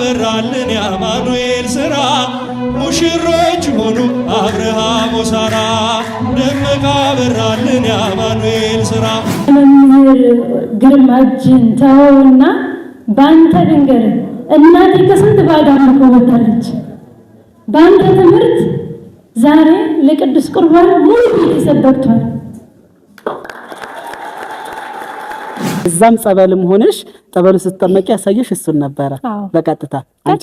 በራልን የአማኑኤል ሥራ ሙሽሮች ሆኑ አብርሃም ወሳራ ደመቃ በራልን የአማኑኤል ሥራ መምህር ግርማ እጅን ተወውና ባንተ ድንገር እናቴ ከስንት ባዳ ወጣለች ባንተ ትምህርት ዛሬ ለቅዱስ ቁርባን ሙሉ ቤተሰብ በቅቷል። እዛም ጸበልም ሆነሽ ጸበሉ ስትጠመቂ ያሳየሽ እሱን ነበረ በቀጥታ አንቺ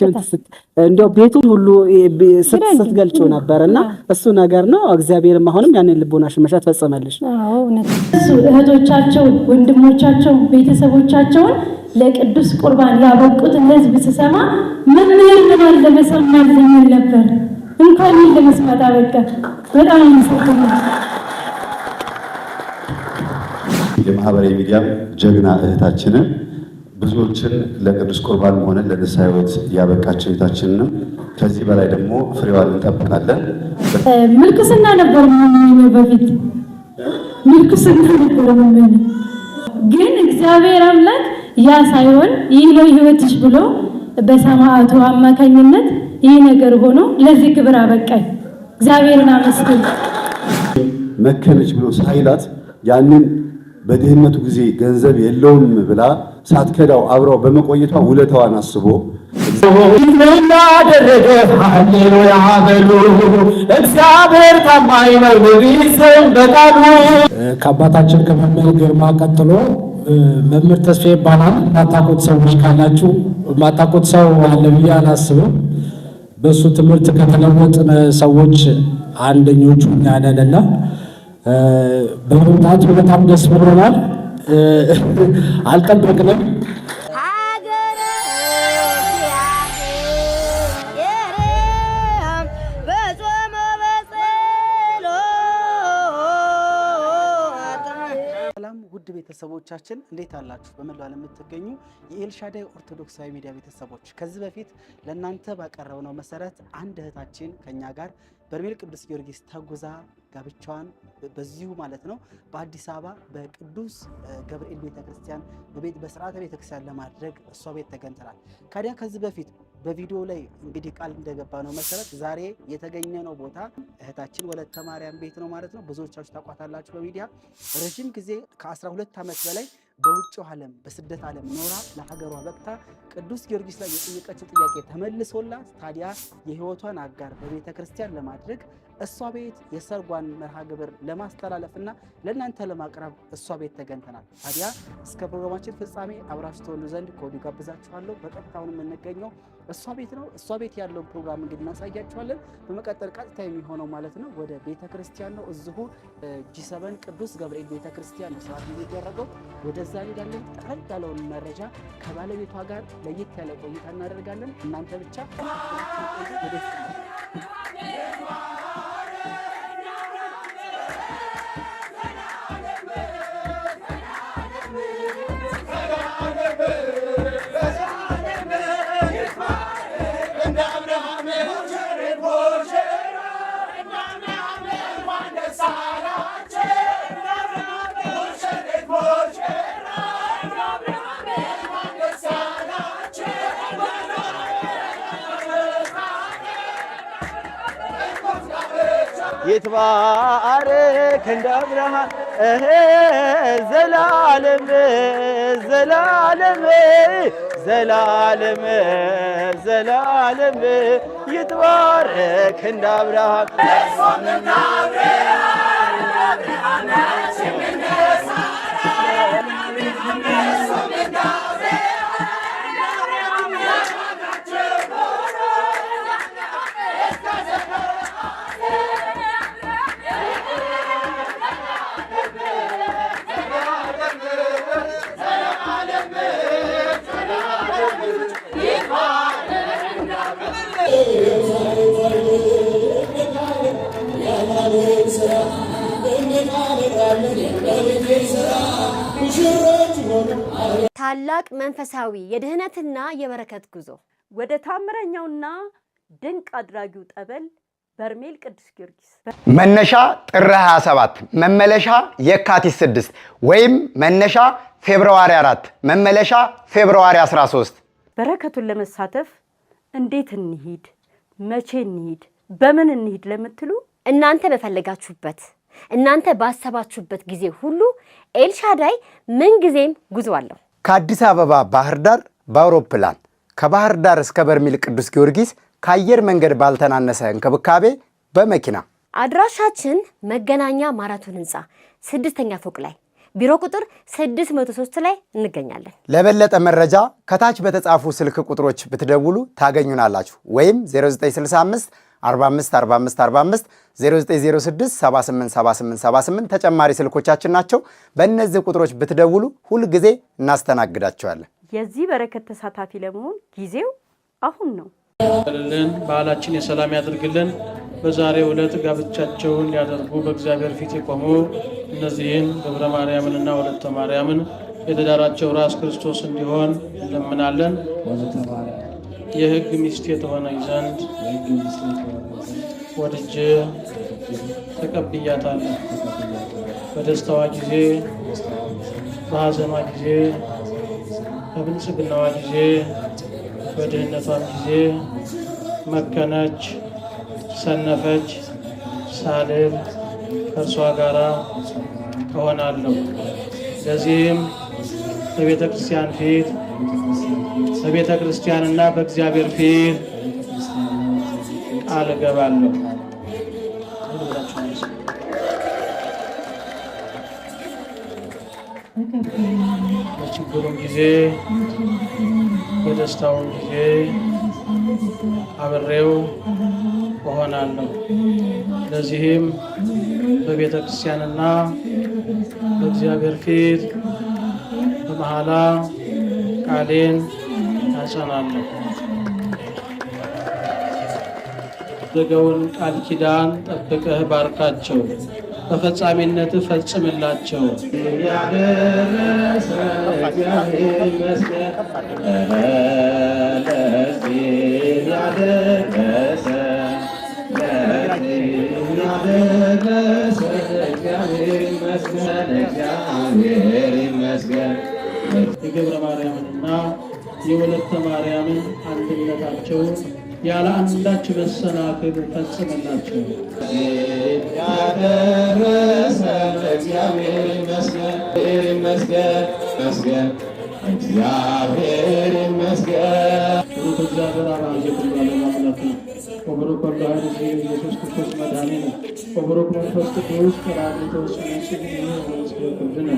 እንደው ቤቱን ሁሉ ስትገልጪው ነበርና እሱ ነገር ነው። እግዚአብሔርም አሁንም ያንን ልቦናሽ መሻት ፈጸመልሽ። አዎ እሱ እህቶቻቸው ወንድሞቻቸው ቤተሰቦቻቸውን ለቅዱስ ቁርባን ያበቁት ለህዝብ ሲሰማ ምን ይልማል ለመስማት ምን ነበር እንኳን ለመስማት አበቃ። በጣም ይሰጣል። የማህበራዊ ሚዲያ ጀግና እህታችንን ብዙዎችን ለቅዱስ ቁርባን ሆነ ለንስሐ ሕይወት ያበቃቸው እህታችንን ከዚህ በላይ ደግሞ ፍሬዋን እንጠብቃለን። ምልክስና ነበር ምን በፊት ምልክስና ነበር ምን ግን እግዚአብሔር አምላክ ያ ሳይሆን ይህ ነው ሕይወትሽ ብሎ በሰማዕቱ አማካኝነት ይህ ነገር ሆኖ ለዚህ ክብር አበቃኝ። እግዚአብሔርን አመስግን። መከነች ብሎ ሳይላት ያንን በድህነቱ ጊዜ ገንዘብ የለውም ብላ ሳትከዳው አብራው በመቆየቷ ውለታዋን አስቦ እናደረገ ሃሌሉያ በሉ እግዚአብሔር ታማኝ ነው ለሪሰን በቃሉ። ከአባታችን ከመምህር ግርማ ቀጥሎ መምህር ተስፋ ይባላል። ማታቆት ሰዎች ካላችሁ ማታቆት ሰው አለ ብዬ አላስብም። በሱ ትምህርት ከተለወጥን ሰዎች አንደኞቹ ያነነና በመምጣቱ በጣም ደስ ብሎናል። አልጠበቅንም። ውድ ቤተሰቦቻችን እንዴት አላችሁ? በመላው ዓለም የምትገኙ የኤልሻዳይ ኦርቶዶክሳዊ ሚዲያ ቤተሰቦች ከዚህ በፊት ለእናንተ ባቀረብነው መሰረት አንድ እህታችን ከኛ ጋር በርሜል ቅዱስ ጊዮርጊስ ተጉዛ ጋብቻዋን በዚሁ ማለት ነው በአዲስ አበባ በቅዱስ ገብርኤል ቤተክርስቲያን በስርዓተ ቤተክርስቲያን ለማድረግ እሷ ቤት ተገኝተናል። ካዲያ ከዚህ በፊት በቪዲዮ ላይ እንግዲህ ቃል እንደገባ ነው መሰረት ዛሬ የተገኘነው ቦታ እህታችን ወለተ ማርያም ቤት ነው ማለት ነው። ብዙዎቻችሁ ታውቋታላችሁ በሚዲያ ረጅም ጊዜ ከ12 ዓመት በላይ በውጭው ዓለም በስደት ዓለም ኖራ ለሀገሯ በቅታ ቅዱስ ጊዮርጊስ ላይ የጠየቀችው ጥያቄ ተመልሶላት ታዲያ የህይወቷን አጋር በቤተ ክርስቲያን ለማድረግ እሷ ቤት የሰርጓን መርሃ ግብር ለማስተላለፍና ለእናንተ ለማቅረብ እሷ ቤት ተገኝተናል። ታዲያ እስከ ፕሮግራማችን ፍጻሜ አብራችሁ ትሆኑ ዘንድ ከወዲሁ ጋብዛችኋለሁ። በቀጥታውን የምንገኘው እሷ ቤት ነው። እሷ ቤት ያለውን ፕሮግራም እንግዲህ እናሳያችኋለን። በመቀጠል ቀጥታ የሚሆነው ማለት ነው ወደ ቤተ ክርስቲያን ነው። እዚሁ G7 ቅዱስ ገብርኤል ቤተ ክርስቲያን ነው ስርዓት የሚደረገው። ወደዛ እንሄዳለን። ጠቅለል ያለውን መረጃ ከባለቤቷ ጋር ለየት ያለ ቆይታ እናደርጋለን። እናንተ ብቻ ወደ ይትባረክ እንደ አብርሃም ዘላለም ዘላለም ዘላለም ዘላለም ይትባረክ እንደ አብርሃም ታላቅ መንፈሳዊ የድህነትና የበረከት ጉዞ ወደ ታምረኛውና ድንቅ አድራጊው ጠበል በርሜል ቅዱስ ጊዮርጊስ መነሻ ጥር 27 መመለሻ የካቲት 6 ወይም መነሻ ፌብሩዋሪ 4 መመለሻ ፌብሩዋሪ 13 በረከቱን ለመሳተፍ እንዴት እንሂድ፣ መቼ እንሂድ፣ በምን እንሂድ ለምትሉ እናንተ በፈለጋችሁበት እናንተ ባሰባችሁበት ጊዜ ሁሉ ኤልሻዳይ ምን ጊዜም ጉዞ አለው። ከአዲስ አበባ ባህር ዳር በአውሮፕላን ከባህር ዳር እስከ በርሜል ቅዱስ ጊዮርጊስ ከአየር መንገድ ባልተናነሰ እንክብካቤ በመኪና አድራሻችን መገናኛ ማራቶን ህንፃ 6ኛ ፎቅ ላይ ቢሮ ቁጥር 603 ላይ እንገኛለን። ለበለጠ መረጃ ከታች በተጻፉ ስልክ ቁጥሮች ብትደውሉ ታገኙናላችሁ። ወይም 0965 45 45 45 0906 78 78 78 ተጨማሪ ስልኮቻችን ናቸው። በእነዚህ ቁጥሮች ብትደውሉ ሁል ጊዜ እናስተናግዳቸዋለን። የዚህ በረከት ተሳታፊ ለመሆን ጊዜው አሁን ነው። በዓላችን የሰላም ያድርግልን። በዛሬው ዕለት ጋብቻቸውን ሊያደርጉ በእግዚአብሔር ፊት የቆሙ እነዚህን ገብረ ማርያምንና ወለተ ማርያምን የትዳራቸው ራስ ክርስቶስ እንዲሆን እንለምናለን። የሕግ ሚስት የተሆነች ዘንድ ወድጄ ተቀብያታለሁ። በደስታዋ ጊዜ፣ በሐዘኗ ጊዜ፣ በብልጽግናዋ ጊዜ፣ በድህነቷም ጊዜ መከነች፣ ሰነፈች ሳልል ከእርሷ ጋር እሆናለሁ። ለዚህም በቤተ ክርስቲያን ፊት በቤተ ክርስቲያንና በእግዚአብሔር ፊት ቃል እገባለሁ። በችግሩም ጊዜ በደስታውም ጊዜ አብሬው እሆናለሁ። ለዚህም በቤተ ክርስቲያንና በእግዚአብሔር ፊት በመሐላ ቃሌን አጸናለሁ። የገውን ቃል ኪዳን ጠብቀህ ባርካቸው፣ በፈጻሚነት ፈጽምላቸው። የገብረ ማርያምንና የወለተ ማርያምን አንድነታቸውን ያለ አንዳች መሰናክል ፈጽመላቸው። ያደረሰ እግዚአብሔር ይመስገን፣ ይመስገን፣ እግዚአብሔር ይመስገን። ብሩክ እግዚአብሔር አብ የኩሉ ዓለም አምላክ ነው። ወብሩክ ወልድ ዋሕድ ኢየሱስ ክርስቶስ መድኃኒነ ወብሩክ መንፈስ ቅዱስ ጰራቅሊጦስ ወመስክርክርነ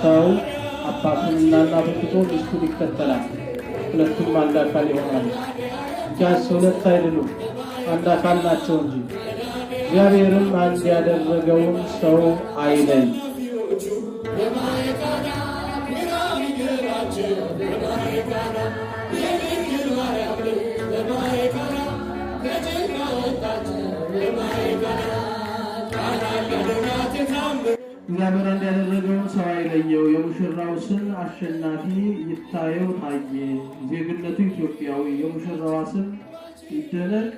ሰው አባቱንና እናቱን ትቶ ሚስቱን ይከተላል፣ ሁለቱም አንድ አካል ይሆናሉ። እንኪያስ ሁለት አይደሉም አንድ አካል ናቸው እንጂ። እግዚአብሔርም አንድ ያደረገውን ሰው አይለይ። እግዚአብሔር አንድ ያደረገውን ሰው አይለየው። የሙሽራው ስም አሸናፊ ይታየው ታየ፣ ዜግነቱ ኢትዮጵያዊ። የሙሽራዋ ስም ይደነቅ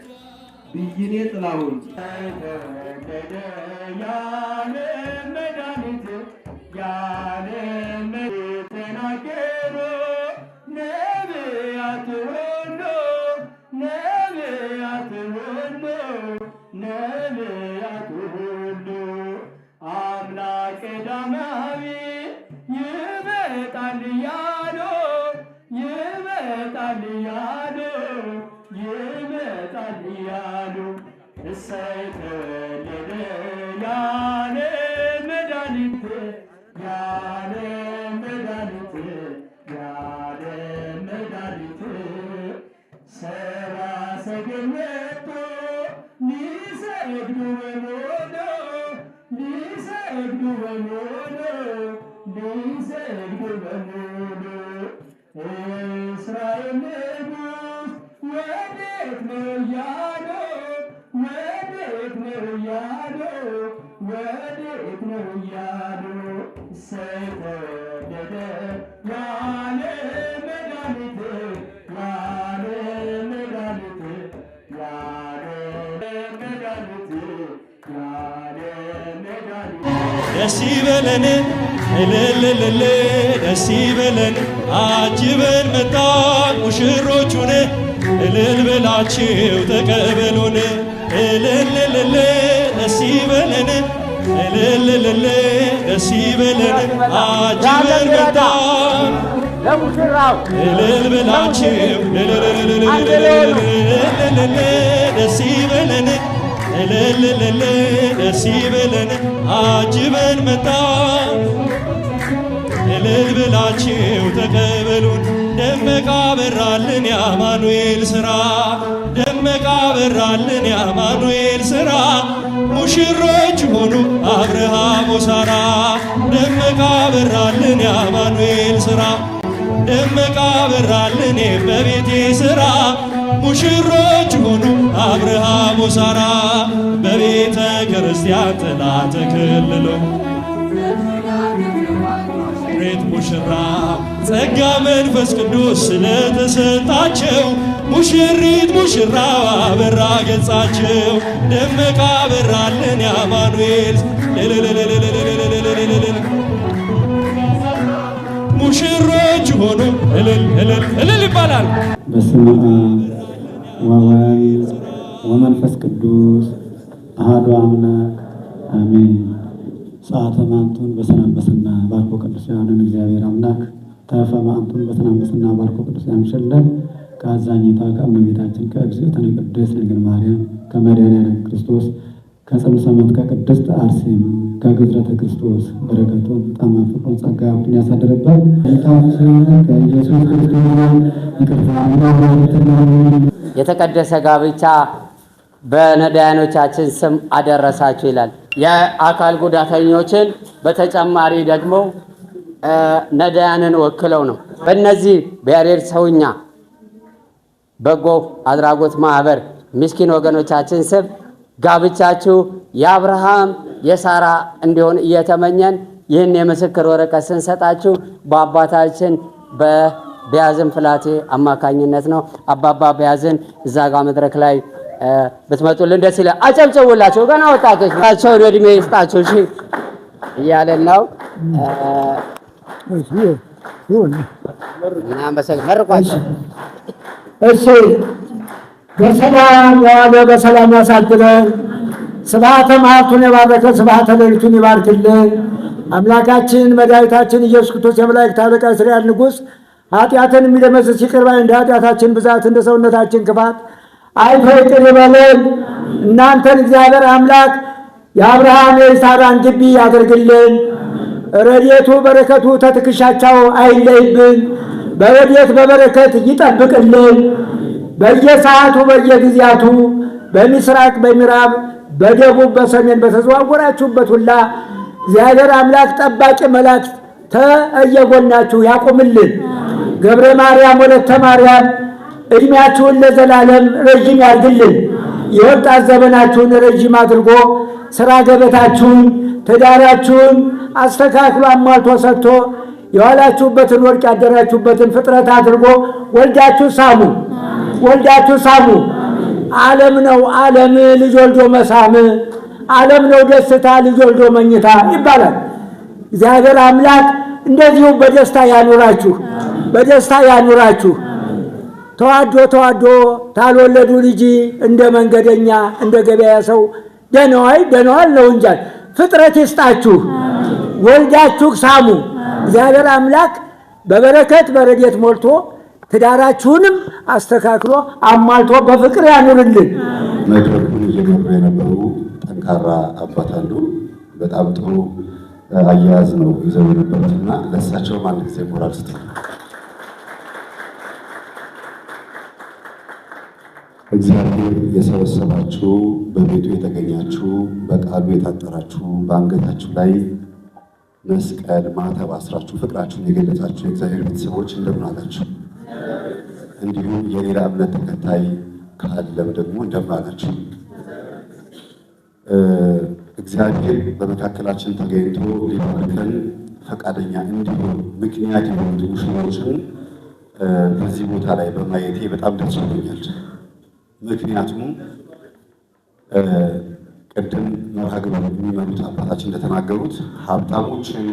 ብይኔ ጥላሁን። አምላክ ዳማዊ ይመጣል ያሎ ይመጣል ያሎ ይመጣል ያሎ እሰይ ተወለደ ያለ መድኃኒት ያለ መድኃኒት ያለ መድኃኒት ሰብአ ሰገል መጥቶ ሊሰግዱ በሞሎ ሊሰግዱ በሞሎ ሊሰግዱ በሞሎ እስራኤል ንጉሥ ወዴት ነው ያለው? ወዴት ነው ያለው? ወዴት ነው እያሉ ሰይፈደደ ያለ መድኃኒት ያለ መድኃኒት ያለ መድኃኒት ያለ መድኃኒት ደስ ይበለን እልልልል ደስ ይበለን አጅበን መጣን ሙሽሮቹን እልል ብላችሁ ተቀበሉን እልልልል ደስ ይበለን እልልልል ደስ ይበለን አጅበን መጣን እልል ብላችሁ ደስ ይበለን እልልልል ደስ ይበለን አጅበን መጣን እልል ብላችሁ ተቀበሉን ደመቃ በራልን የአማኑኤል ሥራ ደመቃ በራልን የአማኑኤል ሥራ ሙሽሮች ሆኑ አብርሃም ወሳራ ደመቃ በራልን የአማኑኤል ሥራ ደመቃ በራልን የእመቤቴ ሥራ ሙሽሮች ሆኑ አብርሃም ወሳራ በቤተ ክርስቲያን ጥላ ተከልለው ሙሽሪት ሙሽራ ጸጋ መንፈስ ቅዱስ ስለተሰጣቸው ሙሽሪት ሙሽራው አበራ ገጻቸው ደመቃ በራልን የአማኑኤል ሙሽሮች ሆኑ እልል እልል እልል ይባላል። በስመ አብ ወወልድ ወመንፈስ ቅዱስ አሐዱ አምላክ አሜን። ሰዓተ ማንቱን በሰላም በሰና ባርኮ ቅዱስ ያንን እግዚአብሔር አምላክ ተረፈ ማንቱን በሰላም በሰና ባርኮ ቅዱስ ያምሽልን ከአዛኝቷ ከእመቤታችን ከእግዝእትነ ቅድስት ድንግል ማርያም ከመድኃኒዓለም ክርስቶስ ከጸሎተ ሰማዕት ከቅድስት አርሴማ ከግዝረተ ክርስቶስ በረከቱን ጣማ ፍቅሩን ጸጋ ሀብቱን ያሳደረበት ጌታችን ከኢየሱስ ክርስቶስ ይቅርታና የተቀደሰ ጋብቻ በነዳያኖቻችን ስም አደረሳችሁ ይላል። የአካል ጉዳተኞችን በተጨማሪ ደግሞ ነዳያንን ወክለው ነው። በእነዚህ በያሬድ ሰውኛ በጎ አድራጎት ማህበር ምስኪን ወገኖቻችን ስም ጋብቻችሁ የአብርሃም የሳራ እንዲሆን እየተመኘን ይህን የምስክር ወረቀት ስንሰጣችሁ በአባታችን በቢያዝን ፍላቴ አማካኝነት ነው። አባባ ቢያዝን እዛ ጋር መድረክ ላይ ብትመጡልን ደስ ይላል። አጨብጭቡላቸው። ገና ወጣቶች ናቸው። እድሜ ይስጣቸው። እሺ እያለን ነው። መርቋቸው። እሺ በሰላም የዋለ በሰላም ያሳድረን። ስብሐተ መዓልቱን የባረከ ስብሐተ ሌሊቱን ይባርክልን። አምላካችን መድኃኒታችን ኢየሱስ ክርስቶስ የመላእክት አለቃ የእስራኤል ንጉሥ ኃጢአትን የሚደመስስ ይቅር ባይ እንደ ኃጢአታችን ብዛት እንደ ሰውነታችን ክፋት አይቶ ይቅር ይበለን። እናንተን እግዚአብሔር አምላክ የአብርሃም የይስሐቅን ግቢ ያደርግልን። ረድኤቱ በረከቱ ተትከሻቸው አይለይብን። በረድኤት በበረከት ይጠብቅልን። በየሰዓቱ በየጊዜያቱ በምስራቅ በምዕራብ በደቡብ በሰሜን በተዘዋወራችሁበት ሁላ እግዚአብሔር አምላክ ጠባቂ መላእክት ተየጎናችሁ ያቁምልን። ገብረ ማርያም ወለተ ማርያም እድሜያችሁን ለዘላለም ረጅም ያርግልን። የወጣት ዘመናችሁን ረጅም አድርጎ ስራ ገበታችሁን ትዳራችሁን አስተካክሎ አሟልቶ ሰጥቶ የዋላችሁበትን ወርቅ ያደራችሁበትን ፍጥረት አድርጎ ወልዳችሁ ሳሙ፣ ወልዳችሁ ሳሙ። ዓለም ነው ዓለም ልጅ ወልዶ መሳም፣ ዓለም ነው ደስታ ልጅ ወልዶ መኝታ ይባላል። እግዚአብሔር አምላክ እንደዚሁ በደስታ ያኑራችሁ፣ በደስታ ያኑራችሁ። ተዋዶ ተዋዶ ታልወለዱ ልጅ እንደ መንገደኛ እንደ ገበያ ሰው ደነዋይ ደነዋል ነው እንጂ ፍጥረት ይስጣችሁ። ወልዳችሁ ሳሙ። እግዚአብሔር አምላክ በበረከት በረድኤት ሞልቶ ትዳራችሁንም አስተካክሎ አሟልቶ በፍቅር ያኑርልን። መድረኩን እየመሩ የነበሩ ጠንካራ አባት አሉ። በጣም ጥሩ አያያዝ ነው ይዘው የነበሩትና ለእሳቸውም አንድ ጊዜ ሞራል ስጥ። እግዚአብሔር የሰበሰባችሁ በቤቱ የተገኛችሁ በቃሉ የታጠራችሁ በአንገታችሁ ላይ መስቀል ማተብ አስራችሁ ፍቅራችሁን የገለጻችሁ የእግዚአብሔር ቤተሰቦች እንደምን አላችሁ? እንዲሁም የሌላ እምነት ተከታይ ካለም ደግሞ እንደምን አላችሁ? እግዚአብሔር በመካከላችን ተገኝቶ ሊባርከን ፈቃደኛ እንዲሆን ምክንያት የሆኑት ሙሽሮችን በዚህ ቦታ ላይ በማየቴ በጣም ደስ ብሎኛል። ምክንያቱም ቅድም መርሃ ግብር የሚመሩት አባታችን እንደተናገሩት ሀብታሞችን፣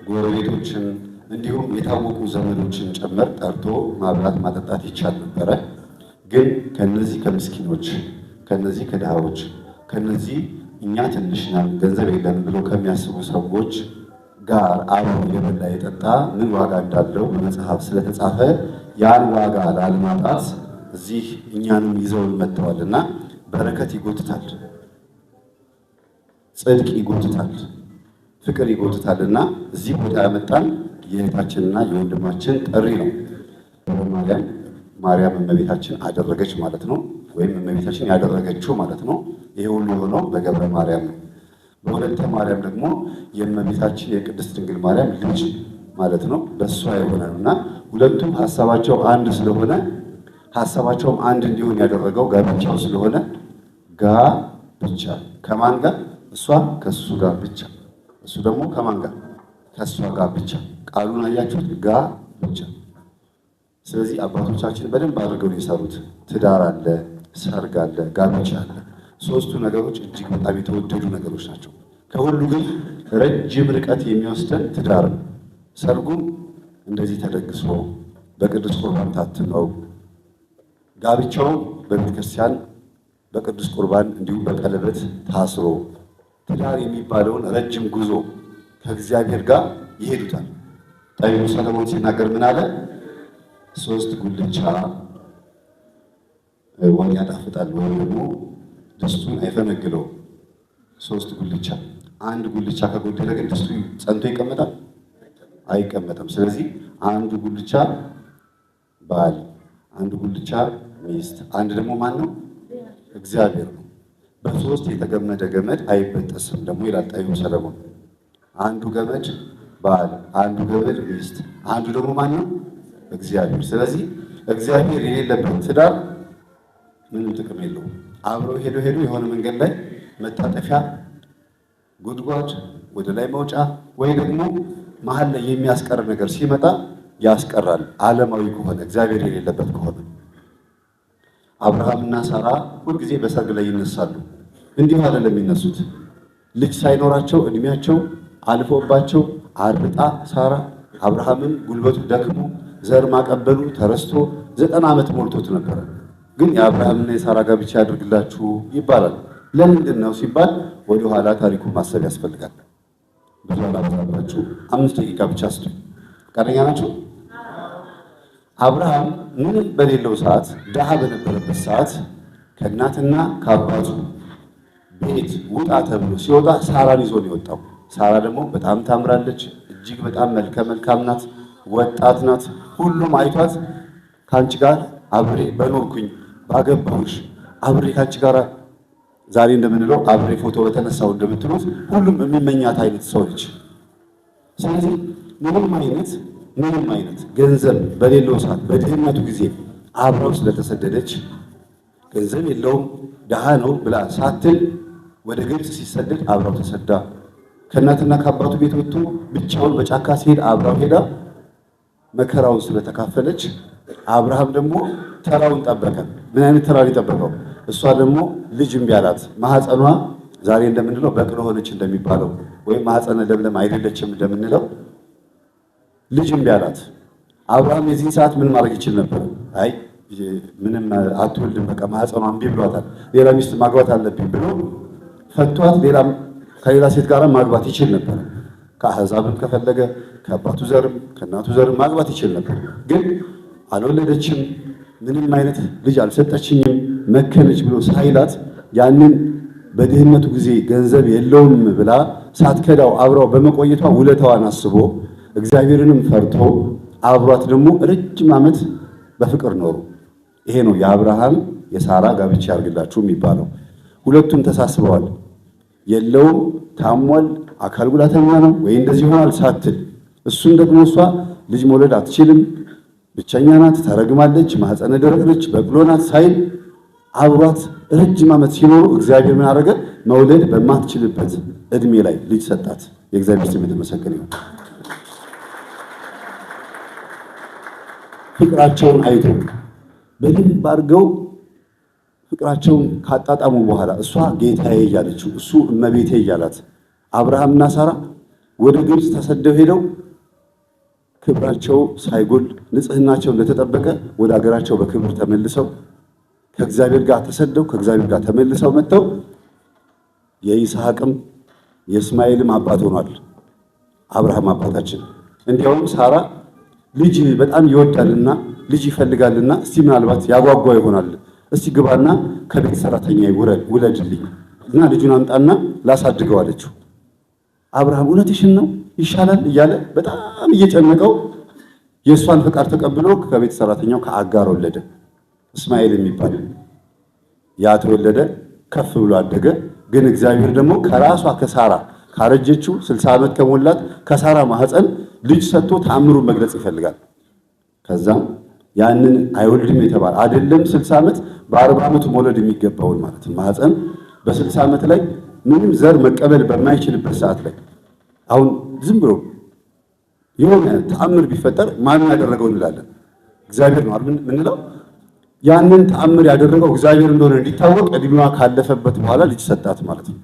ጎረቤቶችን እንዲሁም የታወቁ ዘመዶችን ጭምር ጠርቶ ማብላት ማጠጣት ይቻል ነበረ። ግን ከነዚህ ከምስኪኖች፣ ከነዚህ ከድሃዎች፣ ከነዚህ እኛ ትንሽ ነን ገንዘብ የለን ብሎ ከሚያስቡ ሰዎች ጋር አብሮ የበላ የጠጣ ምን ዋጋ እንዳለው በመጽሐፍ ስለተጻፈ ያን ዋጋ ላለማጣት እዚህ እኛንም ይዘውን መጥተዋልና በረከት ይጎትታል፣ ጽድቅ ይጎትታል፣ ፍቅር ይጎትታልና እዚህ ቦታ ያመጣን የእህታችንና የወንድማችን ጥሪ ነው። ማርያም እመቤታችን አደረገች ማለት ነው፣ ወይም እመቤታችን ያደረገችው ማለት ነው። ይሄ ሁሉ የሆነው በገብረ ማርያም ነው። በወለተ ማርያም ደግሞ የእመቤታችን የቅድስት ድንግል ማርያም ልጅ ማለት ነው። በእሷ የሆነ ነውና ሁለቱም ሀሳባቸው አንድ ስለሆነ ሀሳባቸውም አንድ እንዲሆን ያደረገው ጋብቻው ስለሆነ ጋብቻ ከማን ጋር? እሷ ከሱ ጋር ብቻ፣ እሱ ደግሞ ከማን ጋር? ከእሷ ጋር ብቻ። ቃሉን አያችሁት? ጋብቻ። ስለዚህ አባቶቻችን በደንብ አድርገው የሰሩት ትዳር አለ፣ ሰርግ አለ፣ ጋብቻ አለ። ሶስቱ ነገሮች እጅግ በጣም የተወደዱ ነገሮች ናቸው። ከሁሉ ግን ረጅም ርቀት የሚወስደን ትዳር ነው። ሰርጉም እንደዚህ ተደግሶ በቅዱስ ቁርባን ታትመው፣ ጋብቻው በቤተክርስቲያን በቅዱስ ቁርባን እንዲሁም በቀለበት ታስሮ ትዳር የሚባለውን ረጅም ጉዞ ከእግዚአብሔር ጋር ይሄዱታል። ጠቢቡ ሰለሞን ሲናገር ምን አለ? 3 ጉልቻ ወጥ ያጣፍጣል ወይም ደግሞ ድስቱን አይፈነግለው። 3 ጉልቻ፣ አንድ ጉልቻ ከጎደለ ግን ድስቱ ጸንቶ ይቀመጣል? አይቀመጥም። ስለዚህ አንዱ ጉልቻ ባል፣ አንዱ ጉልቻ ሚስት፣ አንድ ደግሞ ማን ነው? እግዚአብሔር ነው። በ3 የተገመደ ገመድ አይበጠስም ደግሞ ይላል ጠቢቡ ሰለሞን። አንዱ ገመድ ባል፣ አንዱ ገመድ ሚስት፣ አንዱ ደግሞ ማን ነው? እግዚአብሔር። ስለዚህ እግዚአብሔር የሌለበት ትዳር ምንም ጥቅም የለውም። አብረው ሄዶ የሆነ መንገድ ላይ መታጠፊያ ጉድጓድ፣ ወደ ላይ መውጫ ወይ ደግሞ መሀል ላይ የሚያስቀር ነገር ሲመጣ ያስቀራል። ዓለማዊ ከሆነ እግዚአብሔር የሌለበት ከሆነ አብርሃምና ሳራ ሁልጊዜ በሰርግ ላይ ይነሳሉ። እንዲሁ አይደለም የሚነሱት። ልጅ ሳይኖራቸው እድሜያቸው አልፎባቸው አርጣ ሳራ አብርሃምን ጉልበቱ ደክሞ ዘር ማቀበሉ ተረስቶ 90 ዓመት ሞልቶት ነበረ። ግን የአብርሃምና የሳራ ጋብቻ ያድርግላችሁ ይባላል። ለምንድን ነው ሲባል ወደ ኋላ ታሪኩን ማሰብ ያስፈልጋል። ብዙ አላበዛባችሁ፣ 5 ደቂቃ ብቻ ስጡ። ፈቃደኛ ናቸው? አብርሃም ምንም በሌለው ሰዓት፣ ድሃ በነበረበት ሰዓት ከእናትና ከአባቱ ቤት ውጣ ተብሎ ሲወጣ ሳራን ይዞ ነው የወጣው። ሳራ ደግሞ በጣም ታምራለች፣ እጅግ በጣም መልከ መልካም ናት፣ ወጣት ናት። ሁሉም አይቷት ከአንቺ ጋር አብሬ በኖርኩኝ ባገባሁሽ አብሬ ከአንቺ ጋር ዛሬ እንደምንለው አብሬ ፎቶ በተነሳው እንደምትሉት ሁሉም የሚመኛት አይነት ሰው ነች። ስለዚህ ምንም አይነት ገንዘብ በሌለው ሰዓት በድህነቱ ጊዜ አብረው ስለተሰደደች ገንዘብ የለውም ድሃ ነው ብላ ሳትል ወደ ግብፅ ሲሰደድ አብረው ተሰዳ፣ ከእናትና ከአባቱ ቤት ወጥቶ ብቻውን በጫካ ሲሄድ አብረው ሄዳ መከራውን ስለተካፈለች አብርሃም ደግሞ ተራውን ጠበቀ። ምን አይነት ተራውን የጠበቀው? እሷ ደግሞ ልጅ እምቢ አላት። ማህፀኗ ዛሬ እንደምንለው በቅሎ ሆነች እንደሚባለው ወይም ማህፀነ ለምለም አይደለችም እንደምንለው ልጅ እምቢ አላት። አብርሃም የዚህን ሰዓት ምን ማድረግ ይችል ነበር? አይ ምንም አትወልድም፣ በቃ ማህፀኗ እምቢ ብሏታል፣ ሌላ ሚስት ማግባት አለብኝ ብሎ ፈቷት ከሌላ ሴት ጋር ማግባት ይችል ነበር። ከአሕዛብም ከፈለገ ከአባቱ ዘርም ከእናቱ ዘርም ማግባት ይችል ነበር። ግን አልወለደችም፣ ምንም አይነት ልጅ አልሰጠችኝም፣ መከነች ብሎ ሳይላት ያንን በድህነቱ ጊዜ ገንዘብ የለውም ብላ ሳትከዳው አብረው በመቆየቷ ውለታዋን አስቦ እግዚአብሔርንም ፈርቶ አብሯት ደግሞ ረጅም ዓመት በፍቅር ኖሩ። ይሄ ነው የአብርሃም የሳራ ጋብቻ ያርግላችሁ የሚባለው። ሁለቱም ተሳስበዋል። የለውም ታሟል፣ አካል ጉዳተኛ ነው ወይ እንደዚህ ሆኗል ሳትል እሱም ደግሞ እሷ ልጅ መውለድ አትችልም፣ ብቸኛ ናት፣ ተረግማለች፣ ማህፀነ ደረቅ ነች፣ በቅሎ ናት ሳይል አብሯት ረጅም ዓመት ሲኖሩ እግዚአብሔር ምን አደረገ? መውለድ በማትችልበት እድሜ ላይ ልጅ ሰጣት። የእግዚአብሔር ስም የተመሰገነ ይሁን። ፍቅራቸውን አይቶ በደንብ አድርገው ፍቅራቸውን ካጣጣሙ በኋላ እሷ ጌታዬ እያለችው እሱ እመቤቴ እያላት አብርሃምና ሳራ ወደ ግብፅ ተሰደው ሄደው ክብራቸው ሳይጎል ንጽህናቸው እንደተጠበቀ ወደ አገራቸው በክብር ተመልሰው ከእግዚአብሔር ጋር ተሰደው ከእግዚአብሔር ጋር ተመልሰው መጥተው የይስሐቅም የእስማኤልም አባት ሆኗል አብርሃም አባታችን። እንዲያውም ሳራ ልጅ በጣም ይወዳልና ልጅ ይፈልጋልና እስቲ ምናልባት ያጓጓ ይሆናል እስቲ ግባና ከቤት ሰራተኛ ውለድልኝ እና ልጁን አምጣና ላሳድገው አለችው። አብርሃም እውነትሽን ነው ይሻላል እያለ በጣም እየጨነቀው የእሷን ፍቃድ ተቀብሎ ከቤት ሰራተኛው ከአጋር ወለደ። እስማኤል የሚባል ያ ተወለደ፣ ከፍ ብሎ አደገ። ግን እግዚአብሔር ደግሞ ከራሷ ከሳራ ካረጀችው 60 ዓመት ከሞላት ከሳራ ማህፀን ልጅ ሰጥቶ ተአምሩን መግለጽ ይፈልጋል። ከዛም ያንን አይወልድም የተባለ አይደለም 60 ዓመት በ40 ዓመቱ መውለድ የሚገባውን ማለት ነው ማህፀን በ60 ዓመት ላይ ምንም ዘር መቀበል በማይችልበት ሰዓት ላይ አሁን ዝም ብሎ የሆነ ተአምር ቢፈጠር ማን ያደረገው እንላለን? እግዚአብሔር ነው አይደል ምንለው? ያንን ተአምር ያደረገው እግዚአብሔር እንደሆነ እንዲታወቅ እድሜዋ ካለፈበት በኋላ ልጅ ሰጣት ማለት ነው።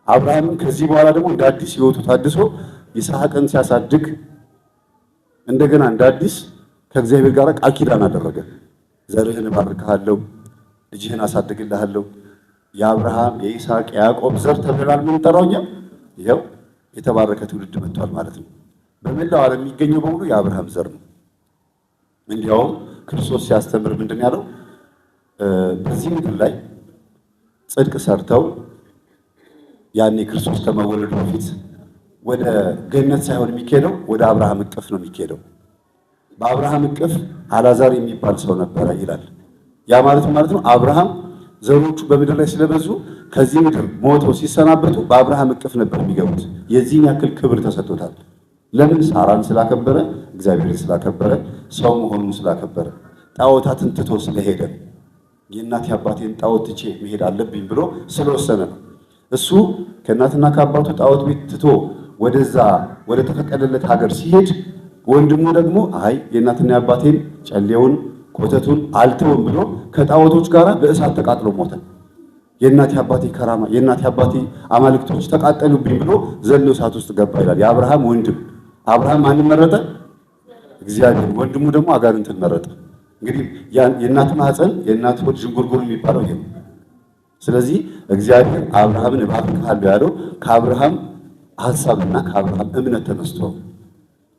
አብርሃም ከዚህ በኋላ ደግሞ እንደ አዲስ ህይወቱ ታድሶ ይስሐቅን ሲያሳድግ እንደገና እንደ አዲስ ከእግዚአብሔር ጋር ቃል ኪዳን አደረገ። ዘርህን እባርክሃለሁ፣ ልጅህን አሳድግልሃለሁ። የአብርሃም የይስሐቅ የያዕቆብ ዘር ተብለናል። ምን ጠራውኛ? ይኸው የተባረከ ትውልድ መጥቷል ማለት ነው። በመላው ዓለም የሚገኘው በሙሉ የአብርሃም ዘር ነው። እንዲያውም ክርስቶስ ሲያስተምር ምንድን ያለው? በዚህ ምድር ላይ ጽድቅ ሰርተው ያኔ ክርስቶስ ከመወለዱ በፊት ወደ ገነት ሳይሆን የሚካሄደው ወደ አብርሃም እቅፍ ነው የሚካሄደው። በአብርሃም እቅፍ አላዛር የሚባል ሰው ነበረ ይላል። ያ ማለት ነው አብርሃም ዘሮቹ በምድር ላይ ስለበዙ ከዚህ ምድር ሞተው ሲሰናበቱ በአብርሃም እቅፍ ነበር የሚገቡት። የዚህን ያክል ክብር ተሰጥቶታል። ለምን? ሳራን ስላከበረ፣ እግዚአብሔርን ስላከበረ፣ ሰው መሆኑን ስላከበረ፣ ጣዖታትን ትቶ ስለሄደ የእናቴ አባቴን ጣዖት ትቼ መሄድ አለብኝ ብሎ ስለወሰነ ነው። እሱ ከእናትና ከአባቱ ጣዖት ቤት ትቶ ወደዛ ወደ ተፈቀደለት ሀገር ሲሄድ ወንድሙ ደግሞ አይ የእናትና የአባቴን ጨሌውን ኮተቱን አልተውም ብሎ ከጣዖቶች ጋር በእሳት ተቃጥሎ ሞተ። የእናቴ አባቴ ከራማ የእናቴ አባቴ አማልክቶች ተቃጠሉብኝ ብሎ ዘሎ እሳት ውስጥ ገባ ይላል። የአብርሃም ወንድም አብርሃም ማንን መረጠ? እግዚአብሔር። ወንድሙ ደግሞ አጋንንትን መረጠ። እንግዲህ የእናት ማህፀን የእናት ሆድ ዥንጉርጉር የሚባለው ይሄ ነው። ስለዚህ እግዚአብሔር አብርሃምን እባርክሃለሁ ያለው ከአብርሃም ሐሳብና ከአብርሃም እምነት ተነስቶ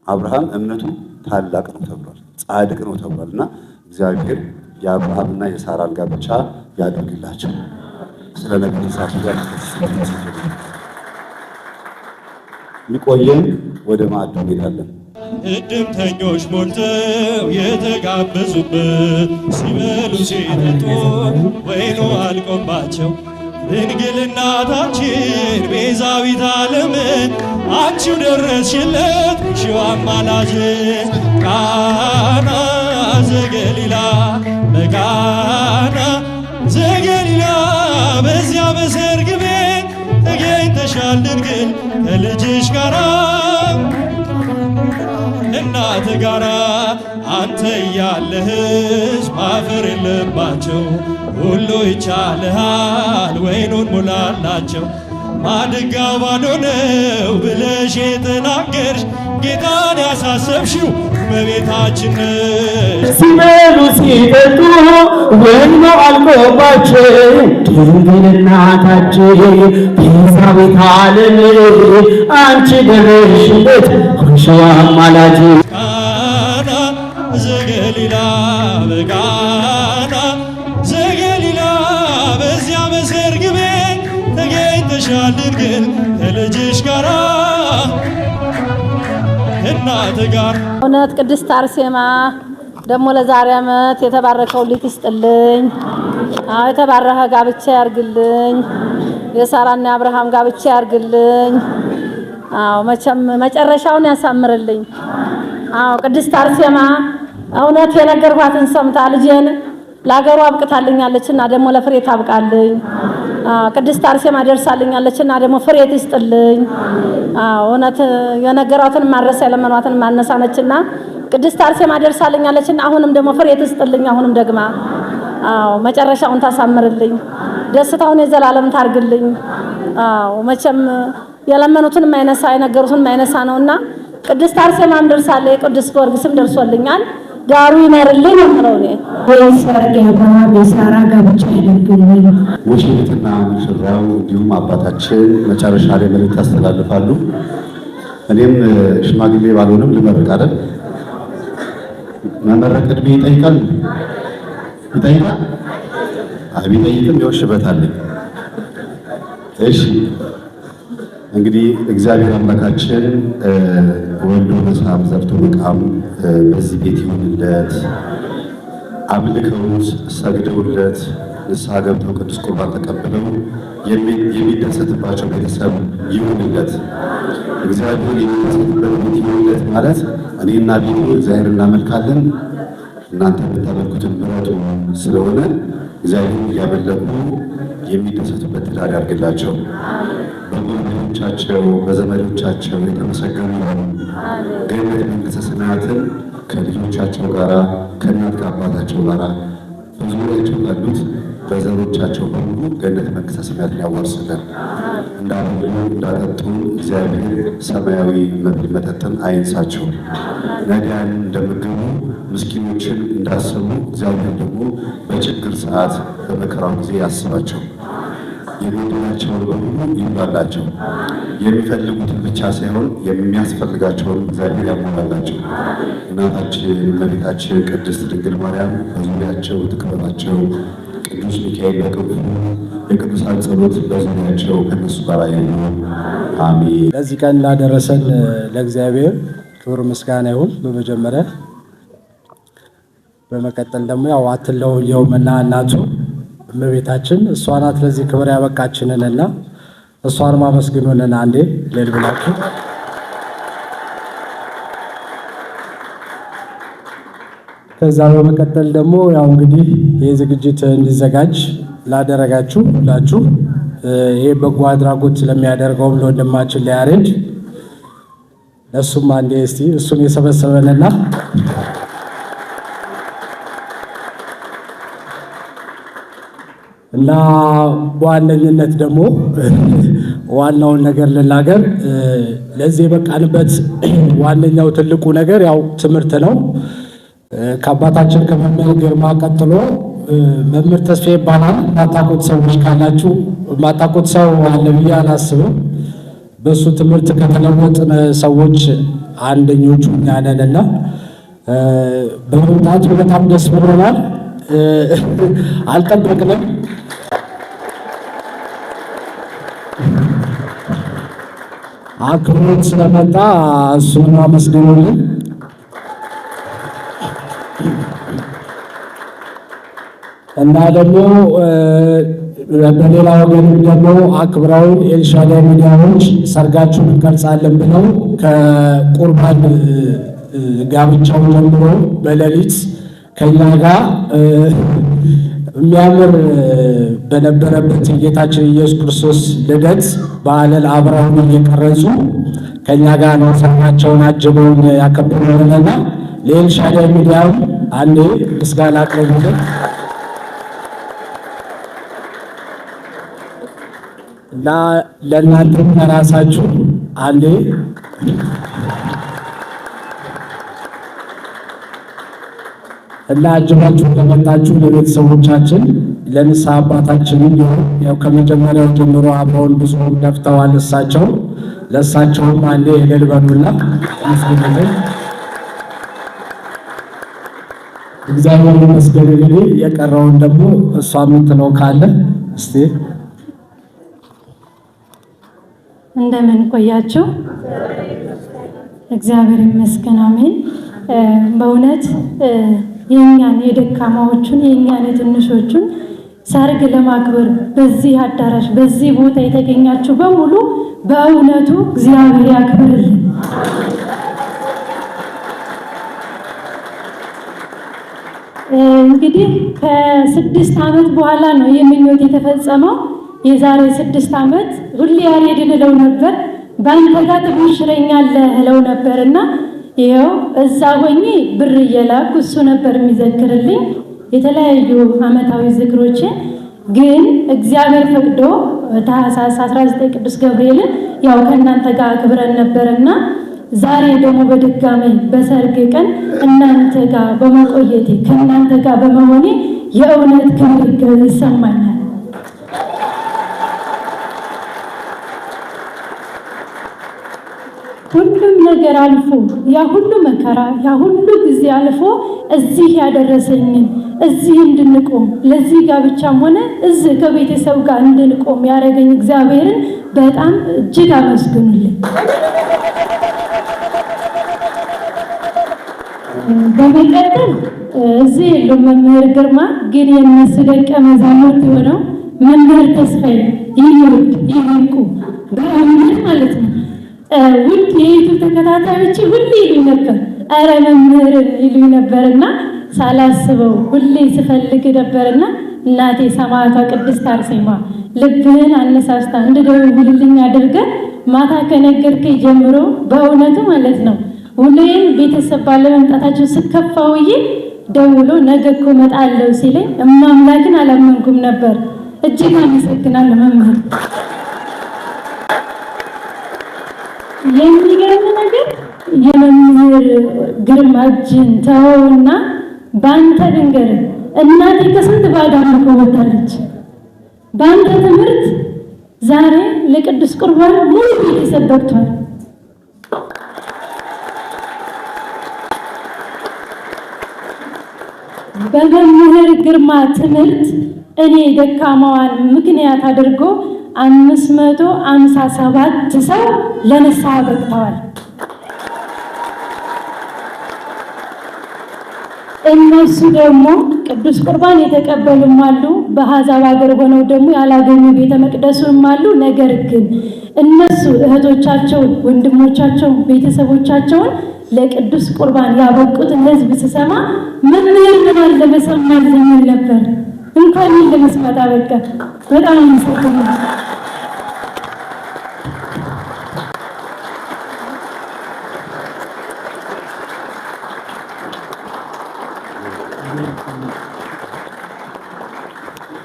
አብርሃም እምነቱ ታላቅ ነው ተብሏል፣ ጻድቅ ነው ተብሏልና እግዚአብሔር የአብርሃምና የሳራን ጋብቻ ያድርግላቸው። ስለ ነብዩ ሳፊያ ይቆየን። ወደ ማዕዱ እንሄዳለን። እድምተኞች ሞልተው የተጋበዙበት ሲበሉ ሲጠጡ ወይኑ አልቆባቸው ድንግል እናታችን ቤዛዊት ዓለምን አንቺው ደረስሽለት ሺው አማላጅ ቃና ዘገሊላ በቃና ዘገሊላ በዚያ በሰርግ ቤት ተገኝተሻል ድንግል ከልጅሽ ጋራ እናት ጋራ አንተ ያለህስ ማፈር የለባቸው ሁሉ ይቻልሃል ወይኑን ሙላላቸው ማድጋው ባዶ ነው ብለሽ የተናገርሽ ጌታን ያሳሰብሽው በቤታችን ሲበሉ ሲጠጡ ወይኑ አልቆባቸው ድንግል እናታችን ቤዛዊት ዓለም አንቺ ደረስሽለት ሆንሽው አማላጅ ቃና ዘገሊላ በቃና ዘገሊላ በዚያ በሰርግ ቤት ተገኝተሻል ድንግል ከልጅሽ ጋራ እናት ጋር እውነት ቅድስት አርሴማ ደግሞ ለዛሬ ዓመት የተባረከው ልጅ ይስጥልኝ። የተባረከ ጋብቻ ያርግልኝ። የሳራና የአብርሃም ጋብቻ ያርግልኝ። መቼም መጨረሻውን ያሳምርልኝ። ቅድስት አርሴማ እውነት የነገርኳትን ሰምታ ልጄን ለአገሩ አብቅታልኛለችና ደግሞ ለፍሬ ታብቃልኝ። ቅድስት አርሴማ ደርሳልኛለችና ደግሞ ፍሬ ትስጥልኝ። እውነት የነገሯትን ማረሳ የለመኗትን ማነሳነችና ቅድስት አርሴማ ደርሳልኛለችና አሁንም ደግሞ ፍሬ ትስጥልኝ። አሁንም ደግማ መጨረሻውን ታሳምርልኝ፣ ደስታውን የዘላለም ታርግልኝ። መቼም የለመኑትን የማይነሳ የነገሩትን የማይነሳ ነውና ቅድስት አርሴማም ደርሳለች፣ ቅዱስ ጊዮርጊስም ደርሶልኛል። ዳሩ ይመርልኝ ነው እኔ ወይሰርግ አብርሃም የሳራ ጋብቻ ያደርግልኝ። ሙሽሪትና ሙሽራው እንዲሁም አባታችን መጨረሻ ላይ መልእክት ያስተላልፋሉ። እኔም ሽማግሌ ባልሆንም ልመርቅ አይደል? መመረቅ ዕድሜ ይጠይቃል። ቢጠይቅም ይወሽበት አለኝ። እሺ እንግዲህ እግዚአብሔር አምላካችን ወልዶ በሳም ዘርቶ መቃም በዚህ ቤት ይሁንለት። አምልከውት ሰግደውለት ንስሐ ገብተው ቅዱስ ቁርባን ተቀብለው የሚደሰትባቸው ቤተሰብ ይሁንለት። እግዚአብሔር የሚደሰትበት ቤት ይሁንለት ማለት እኔና ቤቱ እግዚአብሔር እናመልካለን እናንተ የምታመልኩትን ምረጡ ስለሆነ እግዚአብሔር እያመለኩ የሚደሰቱበት ትዳር ያድርግላቸው። በጎረቤቶቻቸው በዘመዶቻቸው የተመሰገኑ ይሁኑ። ገነት መንግሥተ ሰማያትን ከልጆቻቸው ጋር ከእናት ከአባታቸው ጋር በዙሪያቸው ካሉት በዘሮቻቸው በሙሉ ገነት መንግሥተ ሰማያትን ያዋርስልን። እንዳበሉ እንዳጠጡ እግዚአብሔር ሰማያዊ መብል መጠጥን አይንሳቸው። ነዳያን እንደመገቡ ምስኪኖችን እንዳሰቡ እግዚአብሔር ደግሞ በችግር ሰዓት በመከራው ጊዜ ያስባቸው። የሚወዱናቸውን በሙሉ ይሙላላቸው። የሚፈልጉትን ብቻ ሳይሆን የሚያስፈልጋቸውን እግዚአብሔር ያሟላላቸው። እናታችን እመቤታችን ቅድስት ድንግል ማርያም በዙሪያቸው ትክበባቸው። ቅዱስ ሚካኤል በክንፉ የቅዱሳን ጸሎት በዙሪያቸው ከነሱ ጋር ይሁን። አሜን። ለዚህ ቀን ላደረሰን ለእግዚአብሔር ክብር ምስጋና ይሁን በመጀመሪያ። በመቀጠል ደግሞ ያው አትለየውምና እናቱ እመቤታችን እሷ ናት ለዚህ ክብር ያበቃችንንና እሷን ማመስግኑንን አንዴ ልል ብላችሁ ከዛ በመቀጠል ደግሞ ያው እንግዲህ ይህ ዝግጅት እንዲዘጋጅ ላደረጋችሁ ሁላችሁ ይሄ በጎ አድራጎት ስለሚያደርገው ለወንድማችን ለያሬድ ለሱም አንዴ እስቲ እሱን የሰበሰበንና እና በዋነኝነት ደግሞ ዋናውን ነገር ልናገር። ለዚህ የበቃንበት ዋነኛው ትልቁ ነገር ያው ትምህርት ነው። ከአባታችን ከመምህር ግርማ ቀጥሎ መምህር ተስፋ ይባላል። ማታውቁት ሰዎች ካላችሁ ማታውቁት ሰው አለ ብዬ አላስብም። በሱ ትምህርት ከተለወጥን ሰዎች አንደኞቹ እኛ ነንና በመምጣቱ በጣም ደስ ብሎናል። አልጠበቅንም። አክብሮት ስለመጣ እሱን አመስግኑልን። እና ደግሞ በሌላ ወገን ደግሞ አክብረውን ኤልሻዳይ ሚዲያዎች ሰርጋችሁን እንቀርጻለን ብለው ከቁርባን ጋብቻው ጀምሮ በሌሊት ከኛ ጋር የሚያምር በነበረበት የጌታችን ኢየሱስ ክርስቶስ ልደት በዓልን አብረውን እየቀረጹ ከኛ ጋር ነው ሰርጋቸውን አጅበውን ያከበሩልንና ለኤልሻዳይ ሚዲያው አንዴ ምስጋና አቅርቡልን። እና ለእናንተም ለራሳችሁ አንዴ እና አጅባችሁ ለመጣችሁ ለቤተሰቦቻችን ለንስሐ አባታችን እንዲሁም ያው ከመጀመሪያው ጀምሮ አብረውን ብዙ ለፍተዋል። ለእሳቸውም አንዴ እልል በሉና መስገድልን። እግዚአብሔር ይመስገን። እንግዲህ የቀረውን ደግሞ እሷ የምትለው ካለ እስቲ እንደምን ቆያችሁ? እግዚአብሔር ይመስገን። አሜን። በእውነት የኛን የደካማዎቹን የኛን የትንሾቹን ሰርግ ለማክበር በዚህ አዳራሽ በዚህ ቦታ የተገኛችሁ በሙሉ በእውነቱ እግዚአብሔር ያክብርልን። እንግዲህ ከ6 ዓመት በኋላ ነው የምኞት የተፈጸመው። የዛሬ 6 ዓመት ሁሌ ያሬድን እለው ነበር ባንተ ጋር ትሽረኛለህ እለው ነበርና ይኸው እዛ ሆኜ ብር እየላኩ እሱ ነበር የሚዘክርልኝ የተለያዩ ዓመታዊ ዝክሮችን። ግን እግዚአብሔር ፈቅዶ ታኅሳስ 19 ቅዱስ ገብርኤልን ያው ከእናንተ ጋር አክብረን ነበርና ዛሬ ደግሞ በድጋሚ በሰርግ ቀን እናንተ ጋር በመቆየቴ ከእናንተ ጋር በመሆኔ የእውነት ክብር ይሰማኛል። ሁሉም ነገር አልፎ ያ ሁሉ መከራ ያ ሁሉ ጊዜ አልፎ እዚህ ያደረሰኝን እዚህ እንድንቆም ለዚህ ጋብቻም ሆነ እዚህ ከቤተሰብ ጋር እንድንቆም ያደረገኝ እግዚአብሔርን በጣም እጅግ አመስግኑልኝ። በመቀጠል እዚህ ያለው መምህር ግርማ ግን የነሱ ደቀ መዛሙርት የሆነው መምህር ተስፋዬ ይልቁ በአምነት ማለት ነው። ውድ የዩቱብ ተከታታዮች ሁሌ ይሉኝ ነበር፣ አረ መምህርን ይሉኝ ነበርና ሳላስበው ሁሌ ስፈልግ ነበርና እናቴ ሰማዕቷ ቅድስት አርሴማ ልብህን አነሳስታ እንድደውልልኝ አድርገህ ማታ ከነገርከኝ ጀምሮ በእውነቱ ማለት ነው ሁሌም ቤተሰብ ባለመምጣታቸው ስከፋ ውዬ ደውሎ ነገ እኮ እመጣለሁ ሲለኝ እማምላክን አላመንኩም ነበር። እጅግ አመሰግናለሁ መምህር። የሚገርም ነገር የመምህር ግርማ እጅን ተወውና በአንተ ድንገር እናቴ ከስንት ባዳ አምልኮ ወጣለች። በአንተ ትምህርት ዛሬ ለቅዱስ ቁርባን ሙሉ ቤተሰብ በቅቷል። በመምህር ግርማ ትምህርት እኔ ደካማዋን ምክንያት አድርጎ 557 ሰው ለንስሐ በቅተዋል። እነሱ ደግሞ ቅዱስ ቁርባን የተቀበሉም አሉ፣ በአሕዛብ ሀገር ሆነው ደግሞ ያላገኙ ቤተ መቅደሱም አሉ። ነገር ግን እነሱ እህቶቻቸውን፣ ወንድሞቻቸውን፣ ቤተሰቦቻቸውን ለቅዱስ ቁርባን ያበቁትን ሕዝብ ስሰማ መምህር ምን አለ በሰማልኝ ነበር። እንኳን ለመስማት አበቃ። በጣም አመሰግናለሁ።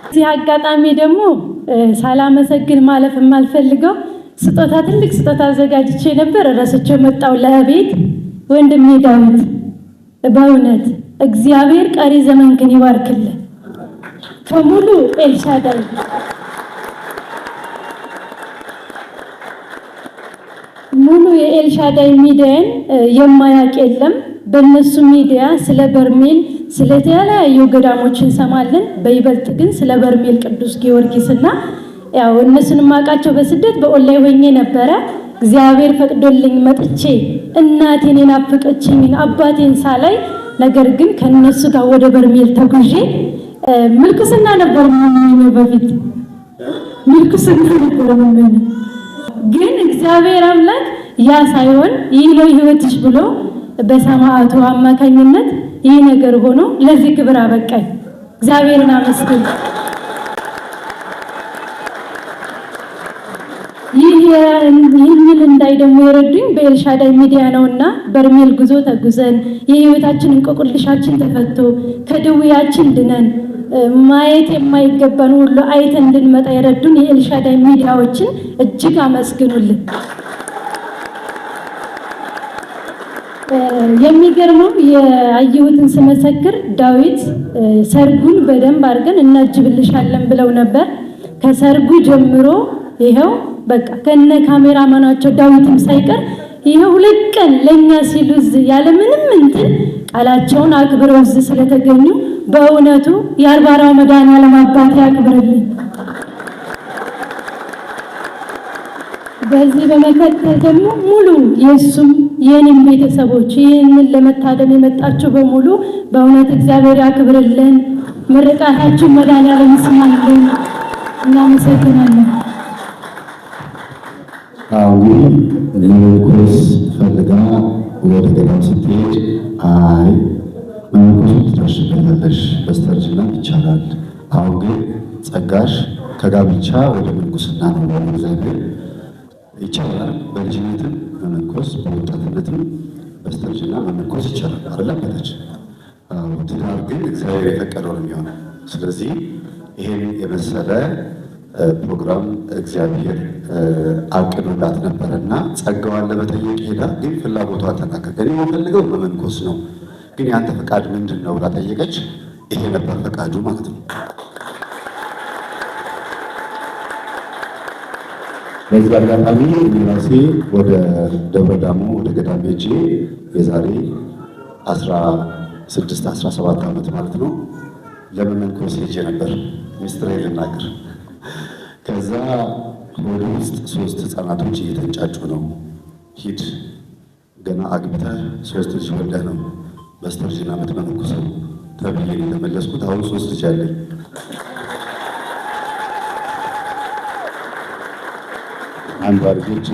እዚህ አጋጣሚ ደግሞ ሳላመሰግን ማለፍ የማልፈልገው ስጦታ ትልቅ ስጦታ አዘጋጅቼ ነበር፣ ረስቼው መጣሁ ለቤት ወንድሜ ዳዊት። በእውነት እግዚአብሔር ቀሪ ዘመንክን ይባርክልህ ከሙሉ ኤልሻዳይ ሙሉ የኤልሻዳይ ሚዲያን የማያውቅ የለም። በእነሱ ሚዲያ ስለ በርሜል ስለተለያዩ ገዳሞች እንሰማለን። በይበልጥ ግን ስለ በርሜል ቅዱስ ጊዮርጊስና ያው እነሱን ማቃቸው በስደት በኦንላይን ሆኜ ነበረ። እግዚአብሔር ፈቅዶልኝ መጥቼ እናቴን የናፈቀችኝን አባቴን ሳላይ፣ ነገር ግን ከነሱ ጋር ወደ በርሜል ተጉዤ ምልኩስና ነበር የምመኘው። በፊት ምልኩስና ነበር የምመኘው፣ ግን እግዚአብሔር አምላክ ያ ሳይሆን ይህ ነው ሕይወትሽ ብሎ በሰማዕቱ አማካኝነት ይህ ነገር ሆኖ ለዚህ ክብር አበቃኝ። እግዚአብሔርን አመስግን። ይህንን እንዳይ ደግሞ የረዱኝ በኤልሻዳይ ሚዲያ ነውና በርሜል ጉዞ ተጉዘን የሕይወታችን እንቆቅልሻችን ተፈቶ ከድውያችን ድነን ማየት የማይገባን ሁሉ አይተን እንድንመጣ የረዱን የኤልሻዳይ ሚዲያዎችን እጅግ አመስግኑልን። የሚገርመው የአየሁትን ስመሰክር ዳዊት ሰርጉን በደንብ አድርገን እናጅብልሻለን ብለው ነበር። ከሰርጉ ጀምሮ ይኸው በቃ ከነ ካሜራማናቸው ዳዊትም ሳይቀር ይኸው 2 ቀን ለኛ ሲሉ ያለ ምንም እንትን ቃላቸውን አክብረው ስለተገኙ በእውነቱ የአርባራው መድኃኔዓለም አባት ያክብርልኝ። በዚህ በመከተል ደግሞ ሙሉ የእሱም የኔም ቤተሰቦች ይህንን ለመታደም የመጣችሁ በሙሉ በእውነት እግዚአብሔር ያክብርልን። ምርቃታችሁ መድኃኔዓለም ይስማልን። እናመሰግናለን። አሁን መነኮስ ፈልጋ ወደ ገዳም ስትሄድ አይ መነኮሱ ትደርሽበታለሽ፣ በስተርጅና ይቻላል። አሁን ግን ጸጋሽ ከጋብቻ ወደ ምንኩስና ነው። እግዚአብሔር ይቻላል። በልጅነትም መመንኮስ፣ በወጣትነትም በስተርጅና መመንኮስ ይቻላል አይደለም በታች። ትዳር ግን እግዚአብሔር የፈቀደው ነው የሚሆነው። ስለዚህ ይሄን የመሰለ ፕሮግራም እግዚአብሔር አቅዶላት ነበረና ጸጋዋን ለመጠየቅ ሄዳ ግን ፍላጎቷ ተናገረ። እኔ የምፈልገው መመንኮስ ነው፣ ግን ያንተ ፈቃድ ምንድን ነው ብላ ጠየቀች። ይሄ ነበር ፈቃዱ ማለት ነው። በዚህ አጋጣሚ ራሴ ወደ ደብረ ዳሞ ወደ ገዳም ሄጄ የዛሬ 16-17 ዓመት ማለት ነው ለመመንኮስ ሄጄ ነበር። ሚስጥር ልናገር። ከዛ ወደ ውስጥ 3 ህፃናቶች እየተንጫጩ ነው። ሂድ ገና አግብተህ 3 ልጅ ወልደህ ነው በስተርጅና የምትመነኩሰው ተብዬ የተመለስኩት። አሁን 3 ልጅ አለኝ። አንዷ ልጆች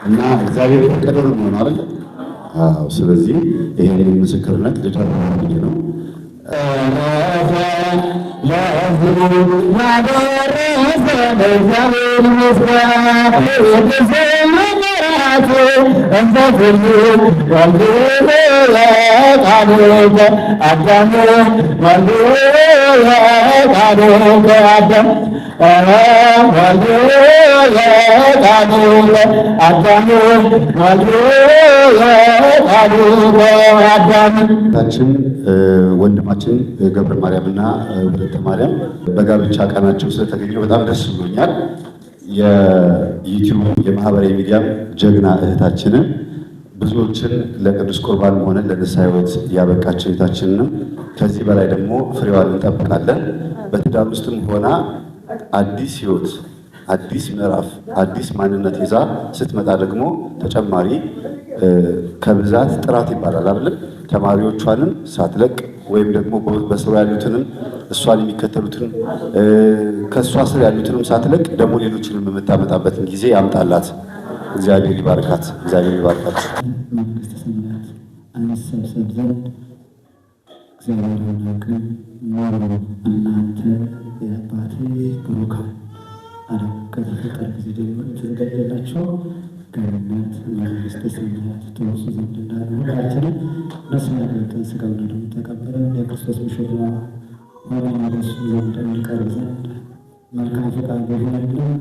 እና እግዚአብሔር የፈቀደው ነው ማለት ነው። አዎ፣ ስለዚህ ይሄን ምስክርነት ልደረው ብዬ ነው። ታችን ወንድማችን ገብረ ማርያምና ወለተ ማርያም በጋብቻ ቀናቸው ስለተገኘ በጣም ደስ ብሎኛል። የዩቲዩብ የማህበራዊ ሚዲያ ጀግና እህታችንን ብዙዎችን ለቅዱስ ቁርባን ሆነ ለንስሐ ሕይወት ያበቃችን እህታችንንም ከዚህ በላይ ደግሞ ፍሬዋን እንጠብቃለን። በትዳር ውስጥም ሆና አዲስ ሕይወት፣ አዲስ ምዕራፍ፣ አዲስ ማንነት ይዛ ስትመጣ ደግሞ ተጨማሪ ከብዛት ጥራት ይባላል አይደል? ተማሪዎቿንም ሳትለቅ ወይም ደግሞ በስሩ ያሉትንም እሷን የሚከተሉትን ከእሷ ስር ያሉትንም ሳትለቅ ደግሞ ሌሎችንም የምታመጣበትን ጊዜ ያምጣላት። እግዚአብሔር ይባርካት። እግዚአብሔር ይባርካት። መንግሥተ ሰማያት አንሰብሰብ ዘንድ እግዚአብሔር አምላክን ኖሩ እናንተ የአባቴ ብሩካን ዓለም ከተፈጠረ ጊዜ ጀምሮ የተዘጋጀላቸው ገነት መንግሥተ ሰማያት ትወርሱ ዘንድ እንዳለ ሁላችንም ነፍስና ገብተን ሥጋውን ደሙን ተቀብለን የክርስቶስ ሙሽራ ሆነን ወደሱ ዘንድ እንቀርብ ዘንድ መልካም ፈቃድ ቢሆንልን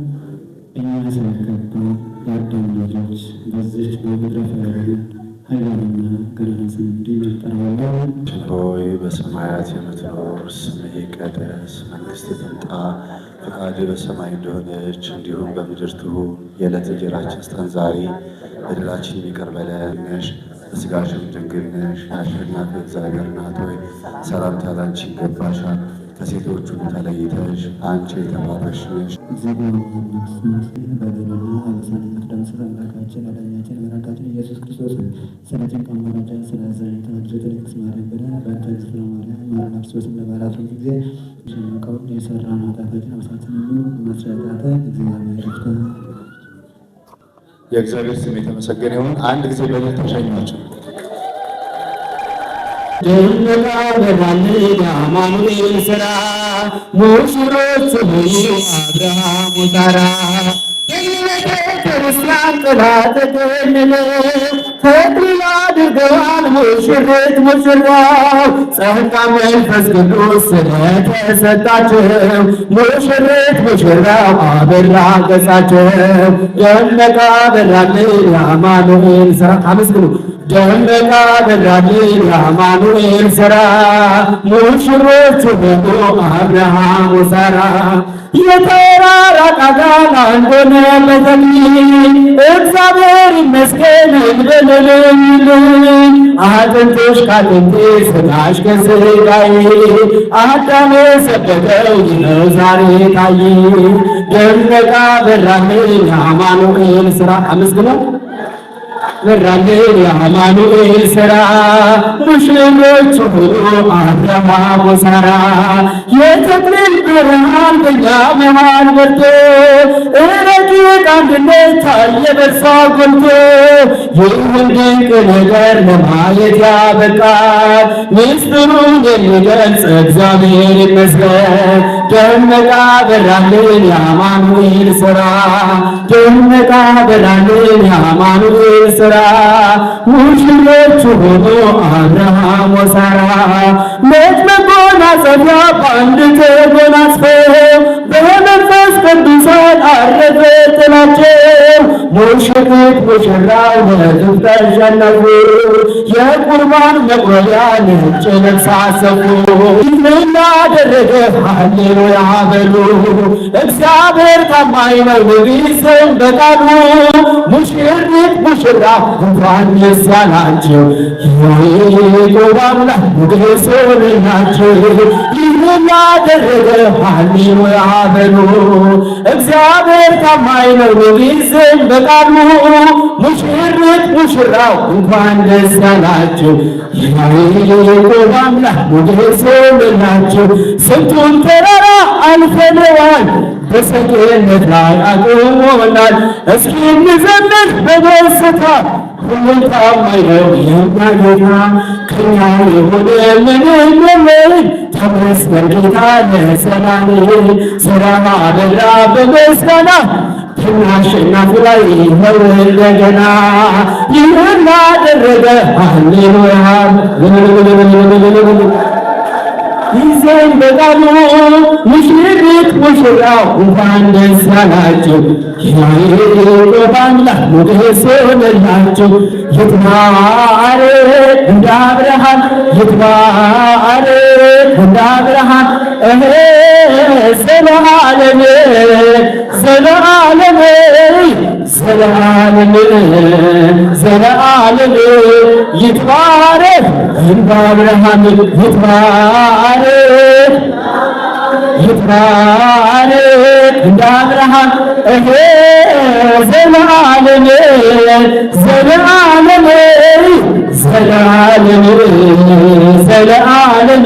እኛ ስለገባ የአዳም ልጆች በዚች በምድረ ፈለግ ኃያልና ገናና ስም እንጠራዋለን። ሆይ በሰማያት የምትኖር ስምህ ይቀደስ፣ መንግሥትህ ትምጣ፣ ፈቃድህ በሰማይ እንደሆነች እንዲሁም በምድር ትሁን። የዕለት እንጀራችንን ስጠን ዛሬ፣ በደላችንን ይቅር በለን በሥጋሽም ድንግል ነሽ፣ የአሸናፊ እግዚአብሔር እናት ሆይ ሰላምታ ላንቺ ይገባሻል። ከሴቶች ሁሉ ተለይተሽ አንቺ የተባረክሽ ነሽ። በደልና አበሳን የምትደመስስ አምላካችን አዳኛችን መድኃኒታችን ኢየሱስ ክርስቶስ ስለ ጭንቅ አማላጅ ስለ አዛኝ ተናግዘት ቅድስት ማርያም ብለን በአንተ ዝክረ ማርያም ማርያም ክርስቶስ እንደባላት ጊዜ ሸመቀውን የሰራን ኃጢአታችን አብሳትን ሁሉ ማስረዳተ እግዚአብሔር ይፍታ። የእግዚአብሔር ስም የተመሰገነ ይሁን። አንድ ጊዜ በቤት ተሸኟቸው። ደመቃ በራልኝ አማኑኤል ሥራ ሙሽሮች ሆኑ አብርሃም ወጣራ ክርስቲያን ጠላት ተገለለ ተክሊል አድርገዋል ሙሽሪት ሙሽራው ጸጋ መንፈስ ቅዱስ ስለተሰጣቸው ሙሽሪት ሙሽራው አበራ ገጻቸው ደመቃ በራልኝ አማኑኤል ሥራ አመስግኑ። ደመቃ በራልኝ የአማኑኤል ሥራ ሙሽሮች ሆኑ አብርሃም ወሳራ የተራራቀ አካል አንድ ሆነ በተክሊል እግዚአብሔር ይመስገን እንበልልኝ አጥንትሽ ከአጥንቴ ሥጋሽ ከሥጋዬ አዳም የሰበከው ይኸው ዛሬ ታየ። ደመቃ በራልኝ የአማኑኤል ሥራ አመስግኑ። በራልን የአማኑኤል ሥራ ሙሽሮች ሆኑ አብርሃም ወሳራ የተክሊል ብርሃን በኛ መሃል በርቶ ረቂቅ አንድነት ታየ በእርሷ ጎልቶ ይህን ድንቅ ነገር ለማየት ያበቃል ምስጢሩን የሚገልጽ እግዚአብሔር ይመስገን። ደመቃ በራልን የአማኑኤል ሥራ ደመቃ በራልን የአማኑኤል ሥራ ሙሽሮች ሆኑ አብርሃም ወሳራ ነጭ መጎናጸፊያ በአንድ ተጎናጽፈው በመንፈስ ቅዱሳን አረፈ ጥላቸው ሙሽሪት ሙሽራው ለግብ ተሸነፉ የቁርባን መቁረቢያ ነጭ ልብስ አሰፉ ይህን አደረገ ሃሌሉያ በሉ እግዚአብሔር ታማኝ ነው ንጉሥም በቃሉ ሙሽሪት ሙሽራ እንኳን ደስ ያላችሁ የያዕቆብ አምላክ ንጉሥ ሆነላችሁ ይህን አደረገ ሃሌሉያ በሉ እግዚአብሔር ታማኝ ነው ንጉሥም በቃሉ ሙሽሪት ሙሽራው እንኳን ደስ ያላችሁ የያዕቆብ አምላክ ንጉሥ ሆነላችሁ ስንቱን ተራራ አልፈነዋል በሰገነት ላይ አቁሞናል እስኪ እንዘምር በደስታ ሁሉም ታማኝ ነው የእኛ ጌታ ከእኛ የሆነ ምንም የለም ተመስገን ጌታ ለሰላም ሥራ አበራ በምስጋና በአሸናፊ ላይ ይኸው እንደገና ይህን አደረገ ሃሌሉያ ይዘን በቃሉ ሙሽሪት ሙሽራው እንኳን ደስ ያላችሁ የያዕቆብ አምላክ ንጉሥ ሆነላችሁ ይትባረክ እንደ አብርሃም ይትባረክ እንደ አብርሃም ዘለዓለም ዘለዓለም ዘለዓለም ዘለዓለም ይትባረክ እንደ አብርሃም ይትባረክ ይትባረክ እንደ አብርሃም ዘለዓለም ዘለዓለም ዘለዓለም ዘለዓለም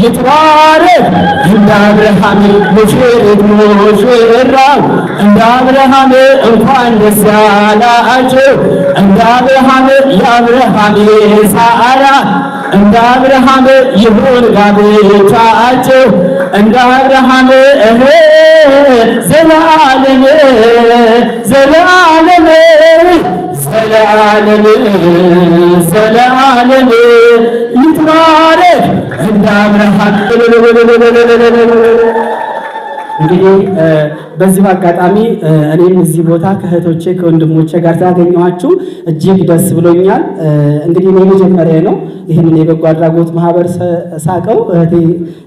ይትባረክ እንደ አብርሃም ሙሽሪት ሙሽራው እንደ አብርሃም እንኳን ደስ ያላችሁ እንደ አብርሃም የአብርሃም ሳራ እንደ አብርሃም ይሁን ጋብቻችሁ እንደ አብርሃም ዘለዓለም ዘለዓለም ዘለዓለም ዘለዓለም ይትባረክ እንደ አብርሃም። እንግዲህ በዚህ አጋጣሚ እኔም እዚህ ቦታ ከእህቶቼ ከወንድሞቼ ጋር ስላገኘኋችሁ እጅግ ደስ ብሎኛል። እንግዲህ እኔ መጀመሪያ ነው ይህንን የበጎ አድራጎት ማህበር ሳቀው። እህቴ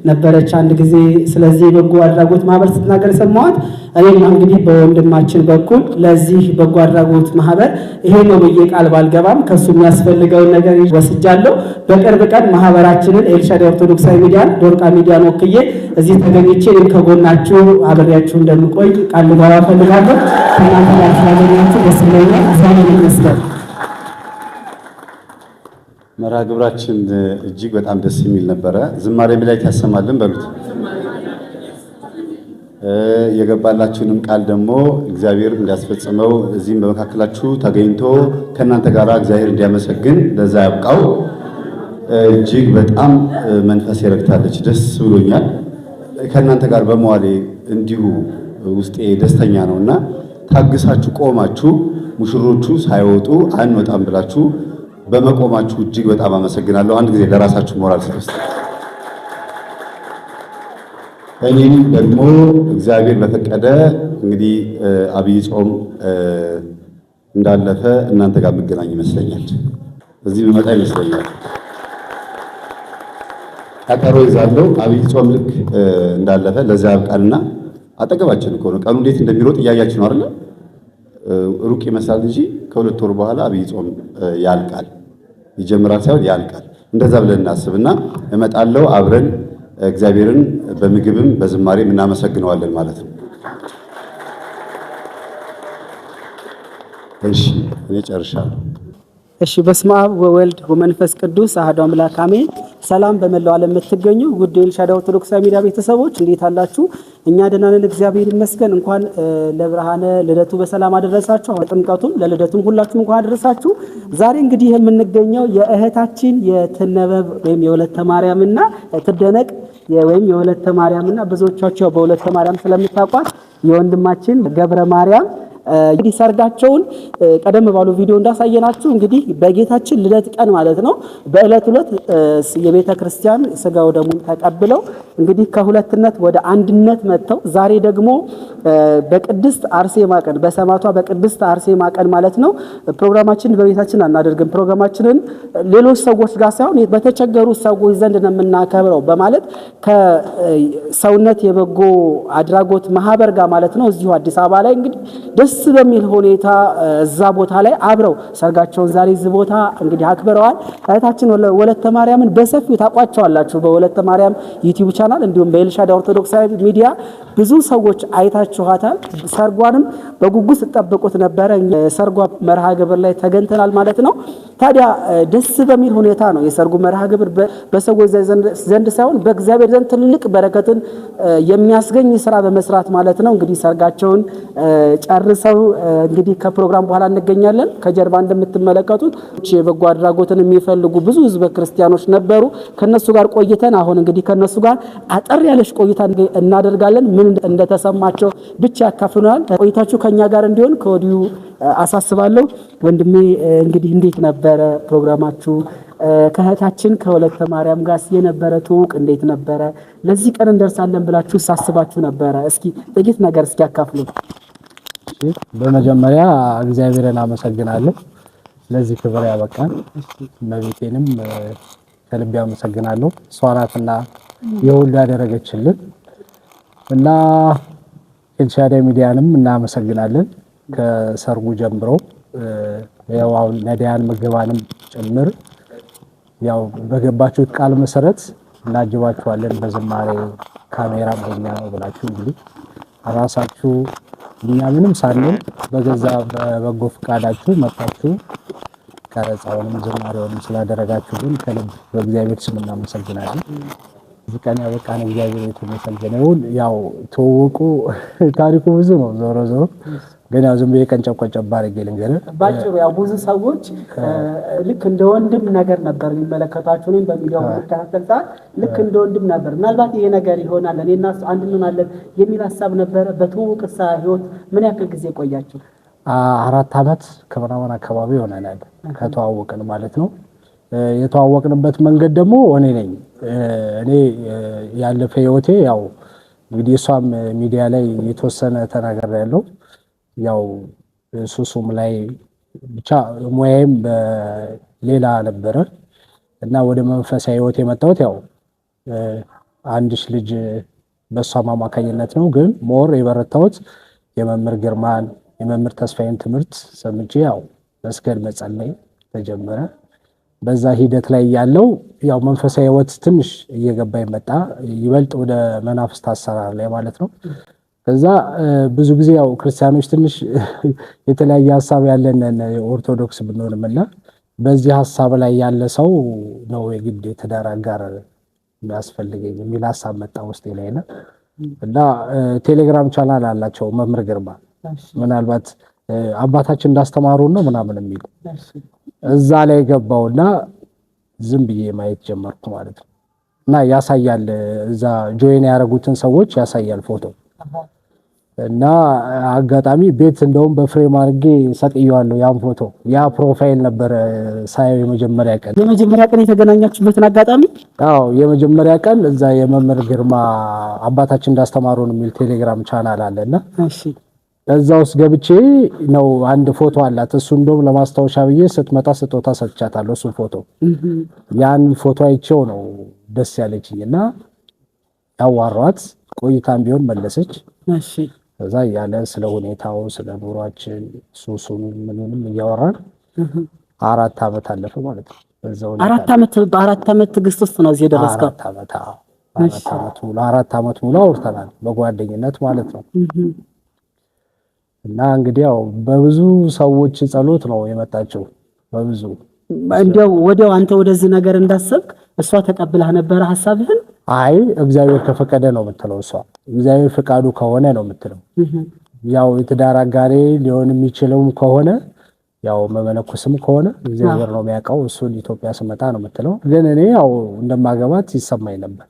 ነበረች አንድ ጊዜ ስለዚህ የበጎ አድራጎት ማህበር ስትናገር ሰማኋት። እኔም እንግዲህ በወንድማችን በኩል ለዚህ በጎ አድራጎት ማህበር ይሄ ነው ብዬ ቃል ባልገባም ከሱ የሚያስፈልገውን ነገር ወስጃለሁ። በቅርብ ቀን ማህበራችንን ኤልሻዳይ ኦርቶዶክሳዊ ሚዲያን ዶርቃ ሚዲያን ወክዬ እዚህ ተገኝቼ እኔም ከጎናችሁ አብሬያችሁ እንደምቆይ ቃል ልገባ እፈልጋለሁ። ከእናንተ ጋር ስላገኛችሁ ደስ ብሎኛል። እግዚአብሔር ይመስገን። መርሃ ግብራችን እጅግ በጣም ደስ የሚል ነበረ። ዝማሬ መላእክት ያሰማልን በሉት። የገባላችሁንም ቃል ደግሞ እግዚአብሔር እንዲያስፈጽመው እዚህም በመካከላችሁ ተገኝቶ ከእናንተ ጋር እግዚአብሔር እንዲያመሰግን ለዛ ያብቃው። እጅግ በጣም መንፈስ ረክታለች። ደስ ብሎኛል። ከእናንተ ጋር በመዋሌ እንዲሁ ውስጤ ደስተኛ ነውና ታግሳችሁ ቆማችሁ ሙሽሮቹ ሳይወጡ አንወጣም ብላችሁ በመቆማችሁ እጅግ በጣም አመሰግናለሁ። አንድ ጊዜ ለራሳችሁ ሞራል ስጥ። እኔም ደግሞ እግዚአብሔር በፈቀደ እንግዲህ አብይ ጾም እንዳለፈ እናንተ ጋር መገናኝ ይመስለኛል። እዚህ ብመጣ ይመስለኛል። ቀጠሮ ይዛለሁ። አብይ ጾም ልክ እንዳለፈ ለዛ ያብቃልና አጠገባችን እኮ ነው። ቀኑ እንዴት እንደሚሮጥ እያያችሁ ነው አይደል? ሩቅ ይመስላል እንጂ ከሁለት ወር በኋላ አብይ ጾም ያልቃል። ይጀምራል ሳይሆን ያልቃል። እንደዛ ብለን እናስብና እመጣለሁ። አብረን እግዚአብሔርን በምግብም በዝማሬም እናመሰግነዋለን ማለት ነው። እሺ እኔ ጨርሻለሁ። እሺ በስመ አብ ወወልድ ወመንፈስ ቅዱስ አሐዱ አምላክ አሜን። ሰላም በመላው ዓለም የምትገኙ ውድ የኤልሻዳይ ኦርቶዶክሳዊ ሚዲያ ቤተሰቦች እንዴት አላችሁ? እኛ ደህና ነን፣ እግዚአብሔር ይመስገን። እንኳን ለብርሃነ ልደቱ በሰላም አደረሳችሁ። ጥምቀቱም ለልደቱም ሁላችሁም እንኳን አደረሳችሁ። ዛሬ እንግዲህ የምንገኘው የእህታችን የትነበብ ወይም የወለተ ማርያምና ትደነቅ ወይም የወለተ ማርያምና ብዙዎቻችሁ በወለተ ማርያም ስለምታውቋት የወንድማችን ገብረ ማርያም እንግዲህ ሰርጋቸውን ቀደም ባሉ ቪዲዮ እንዳሳየናችሁ እንግዲህ በጌታችን ልደት ቀን ማለት ነው በዕለት ሁለት የቤተ ክርስቲያን ስጋው ደሙን ተቀብለው እንግዲህ ከሁለትነት ወደ አንድነት መጥተው ዛሬ ደግሞ በቅድስት አርሴማ ቀን በሰማዕቷ በቅድስት አርሴማ ቀን ማለት ነው ፕሮግራማችን በቤታችን አናደርግም፣ ፕሮግራማችንን ሌሎች ሰዎች ጋር ሳይሆን በተቸገሩ ሰዎች ዘንድ ነው የምናከብረው በማለት ከሰውነት የበጎ አድራጎት ማህበር ጋር ማለት ነው እዚሁ አዲስ አበባ ላይ እንግዲህ ደስ በሚል ሁኔታ እዛ ቦታ ላይ አብረው ሰርጋቸውን ዛሬ እዚህ ቦታ እንግዲህ አክብረዋል። እህታችን ወለተ ማርያምን በሰፊው ታቋቸዋላችሁ በወለተ ማርያም ዩቲዩብ ቻናል እንዲሁም በኤልሻዳይ ኦርቶዶክሳዊ ሚዲያ ብዙ ሰዎች አይታችኋታል። ሰርጓንም በጉጉት ተጠብቁት ነበረ። ሰርጓ መርሃ ግብር ላይ ተገኝተናል ማለት ነው። ታዲያ ደስ በሚል ሁኔታ ነው የሰርጉ መርሃ ግብር በሰዎች ዘንድ ሳይሆን በእግዚአብሔር ዘንድ ትልቅ በረከትን የሚያስገኝ ስራ በመስራት ማለት ነው እንግዲህ ሰርጋቸውን ጨርሰው እንግዲህ ከፕሮግራም በኋላ እንገኛለን። ከጀርባ እንደምትመለከቱት የበጎ አድራጎትን የሚፈልጉ ብዙ ህዝበ ክርስቲያኖች ነበሩ። ከነሱ ጋር ቆይተን አሁን እንግዲህ ከነሱ ጋር አጠር ያለች ቆይታ እናደርጋለን። ምን እንደተሰማቸው ብቻ ያካፍሉናል። ቆይታችሁ ከኛ ጋር እንዲሆን ከወዲሁ አሳስባለሁ። ወንድሜ እንግዲህ እንዴት ነበረ ፕሮግራማችሁ? ከእህታችን ከወለተ ማርያም ጋር የነበረ ትውውቅ እንዴት ነበረ? ለዚህ ቀን እንደርሳለን ብላችሁ ሳስባችሁ ነበረ? እስኪ ጥቂት ነገር እስኪ ያካፍሉ። በመጀመሪያ እግዚአብሔርን አመሰግናለሁ ለዚህ ክብር ያበቃን። እመቤቴንም ከልቤ አመሰግናለሁ። እሷ ናትና የሁሉ ያደረገችልን እና ኤልሻዳይ ሚዲያንም እናመሰግናለን። ከሰርጉ ጀምሮ ያው አሁን ነዳያን ምግባንም ጭምር ያው በገባችሁት ቃል መሰረት እናጅባችኋለን በዝማሬ ካሜራ በእኛ ነው ብላችሁ እንግዲህ ራሳችሁ እኛ ምንም ሳንል በገዛ በበጎ ፈቃዳችሁ መጣችሁ ቀረጻውንም ዝማሬውንም ስላደረጋችሁልን ከልብ በእግዚአብሔር ስም እናመሰግናለን። እዚህ ቀን ያበቃን እግዚአብሔር የተመሰገነ ይሁን። ያው ተወቁ ታሪኩ ብዙ ነው። ዞሮ ዞሮ ግን ያው ዝም ብዬ ቀንጨብ አድርጌ ልንገርህ ባጭሩ ያው ብዙ ሰዎች ልክ እንደ ወንድም ነገር ነበር የሚመለከታችሁ። እኔም በሚዲያው መከታተል ሰዓት ልክ እንደ ወንድም ነበር። ምናልባት ይሄ ነገር ይሆናል እኔና እሱ አንድ እንሆናለን የሚል ሀሳብ ነበረ። በትውውቅሳ ህይወት ምን ያክል ጊዜ ቆያችሁ? 4 ዓመት ከምናምን አካባቢ ይሆናል ከተዋወቅን ማለት ነው። የተዋወቅንበት መንገድ ደግሞ እኔ ነኝ እኔ ያለፈ ህይወቴ ያው እንግዲህ እሷም ሚዲያ ላይ የተወሰነ ተናገር ያለው ያው ሱሱም ላይ ብቻ ሙያዬም በሌላ ነበረ እና ወደ መንፈሳዊ ህይወት የመጣሁት ያው አንድሽ ልጅ በሷም አማካኝነት ነው። ግን ሞር የበረታሁት የመምህር ግርማን የመምህር ተስፋዬን ትምህርት ሰምቼ ያው መስገድ መጸለይ ተጀመረ። በዛ ሂደት ላይ ያለው ያው መንፈሳዊ ህይወት ትንሽ እየገባ ይመጣ ይበልጥ ወደ መናፍስት አሰራር ላይ ማለት ነው። ከዛ ብዙ ጊዜ ያው ክርስቲያኖች ትንሽ የተለያየ ሐሳብ ያለን ኦርቶዶክስ ብንሆንምና በዚህ ሐሳብ ላይ ያለ ሰው ነው የግድ የትዳር አጋር የሚያስፈልገኝ የሚል ሐሳብ መጣ ውስጤ ላይ እና ቴሌግራም ቻናል አላቸው መምህር ግርማ ምናልባት አባታችን እንዳስተማሩን ነው ምናምን የሚል እዛ ላይ ገባውና ዝም ብዬ ማየት ጀመርኩ ማለት ነው። እና ያሳያል እዛ ጆይን ያደረጉትን ሰዎች ያሳያል ፎቶ እና አጋጣሚ ቤት እንደውም በፍሬም አድርጌ ሰቅየዋለሁ። ያን ፎቶ ያ ፕሮፋይል ነበር ሳይው የመጀመሪያ ቀን የተገናኛችሁበትን አጋጣሚ? አዎ የመጀመሪያ ቀን እዛ የመምህር ግርማ አባታችን እንዳስተማሩን የሚል ቴሌግራም ቻናል አለና እሺ እዛ ውስጥ ገብቼ ነው አንድ ፎቶ አላት። እሱ እንደውም ለማስታወሻ ብዬ ስትመጣ ስጦታ ሰጥቻታለሁ። እሱ ፎቶ ያን ፎቶ አይቼው ነው ደስ ያለችኝና ያዋሯት ቆይታም ቢሆን መለሰች። እሺ ከዛ ያለ ስለ ሁኔታው ስለ ኑሯችን ሱሱን ምንንም እያወራን 4 ዓመት አለፈ ማለት ነው። በዛው 4 ዓመት ትዕግስት ውስጥ ነው እዚህ የደረስከው? 4 ዓመት ሙሉ አውርተናል በጓደኝነት ማለት ነው። እና እንግዲህ ያው በብዙ ሰዎች ጸሎት ነው የመጣችው። በብዙ እንዲያው ወዲያው አንተ ወደዚህ ነገር እንዳሰብክ እሷ ተቀብላህ ነበር ሐሳብህን? አይ እግዚአብሔር ከፈቀደ ነው የምትለው እሷ። እግዚአብሔር ፍቃዱ ከሆነ ነው የምትለው። ያው የትዳር አጋሬ ሊሆን የሚችለውም ከሆነ ያው መመነኩስም ከሆነ እግዚአብሔር ነው የሚያውቀው። እሱን ኢትዮጵያ ስመጣ ነው የምትለው። ግን እኔ ያው እንደማገባት ይሰማኝ ነበር።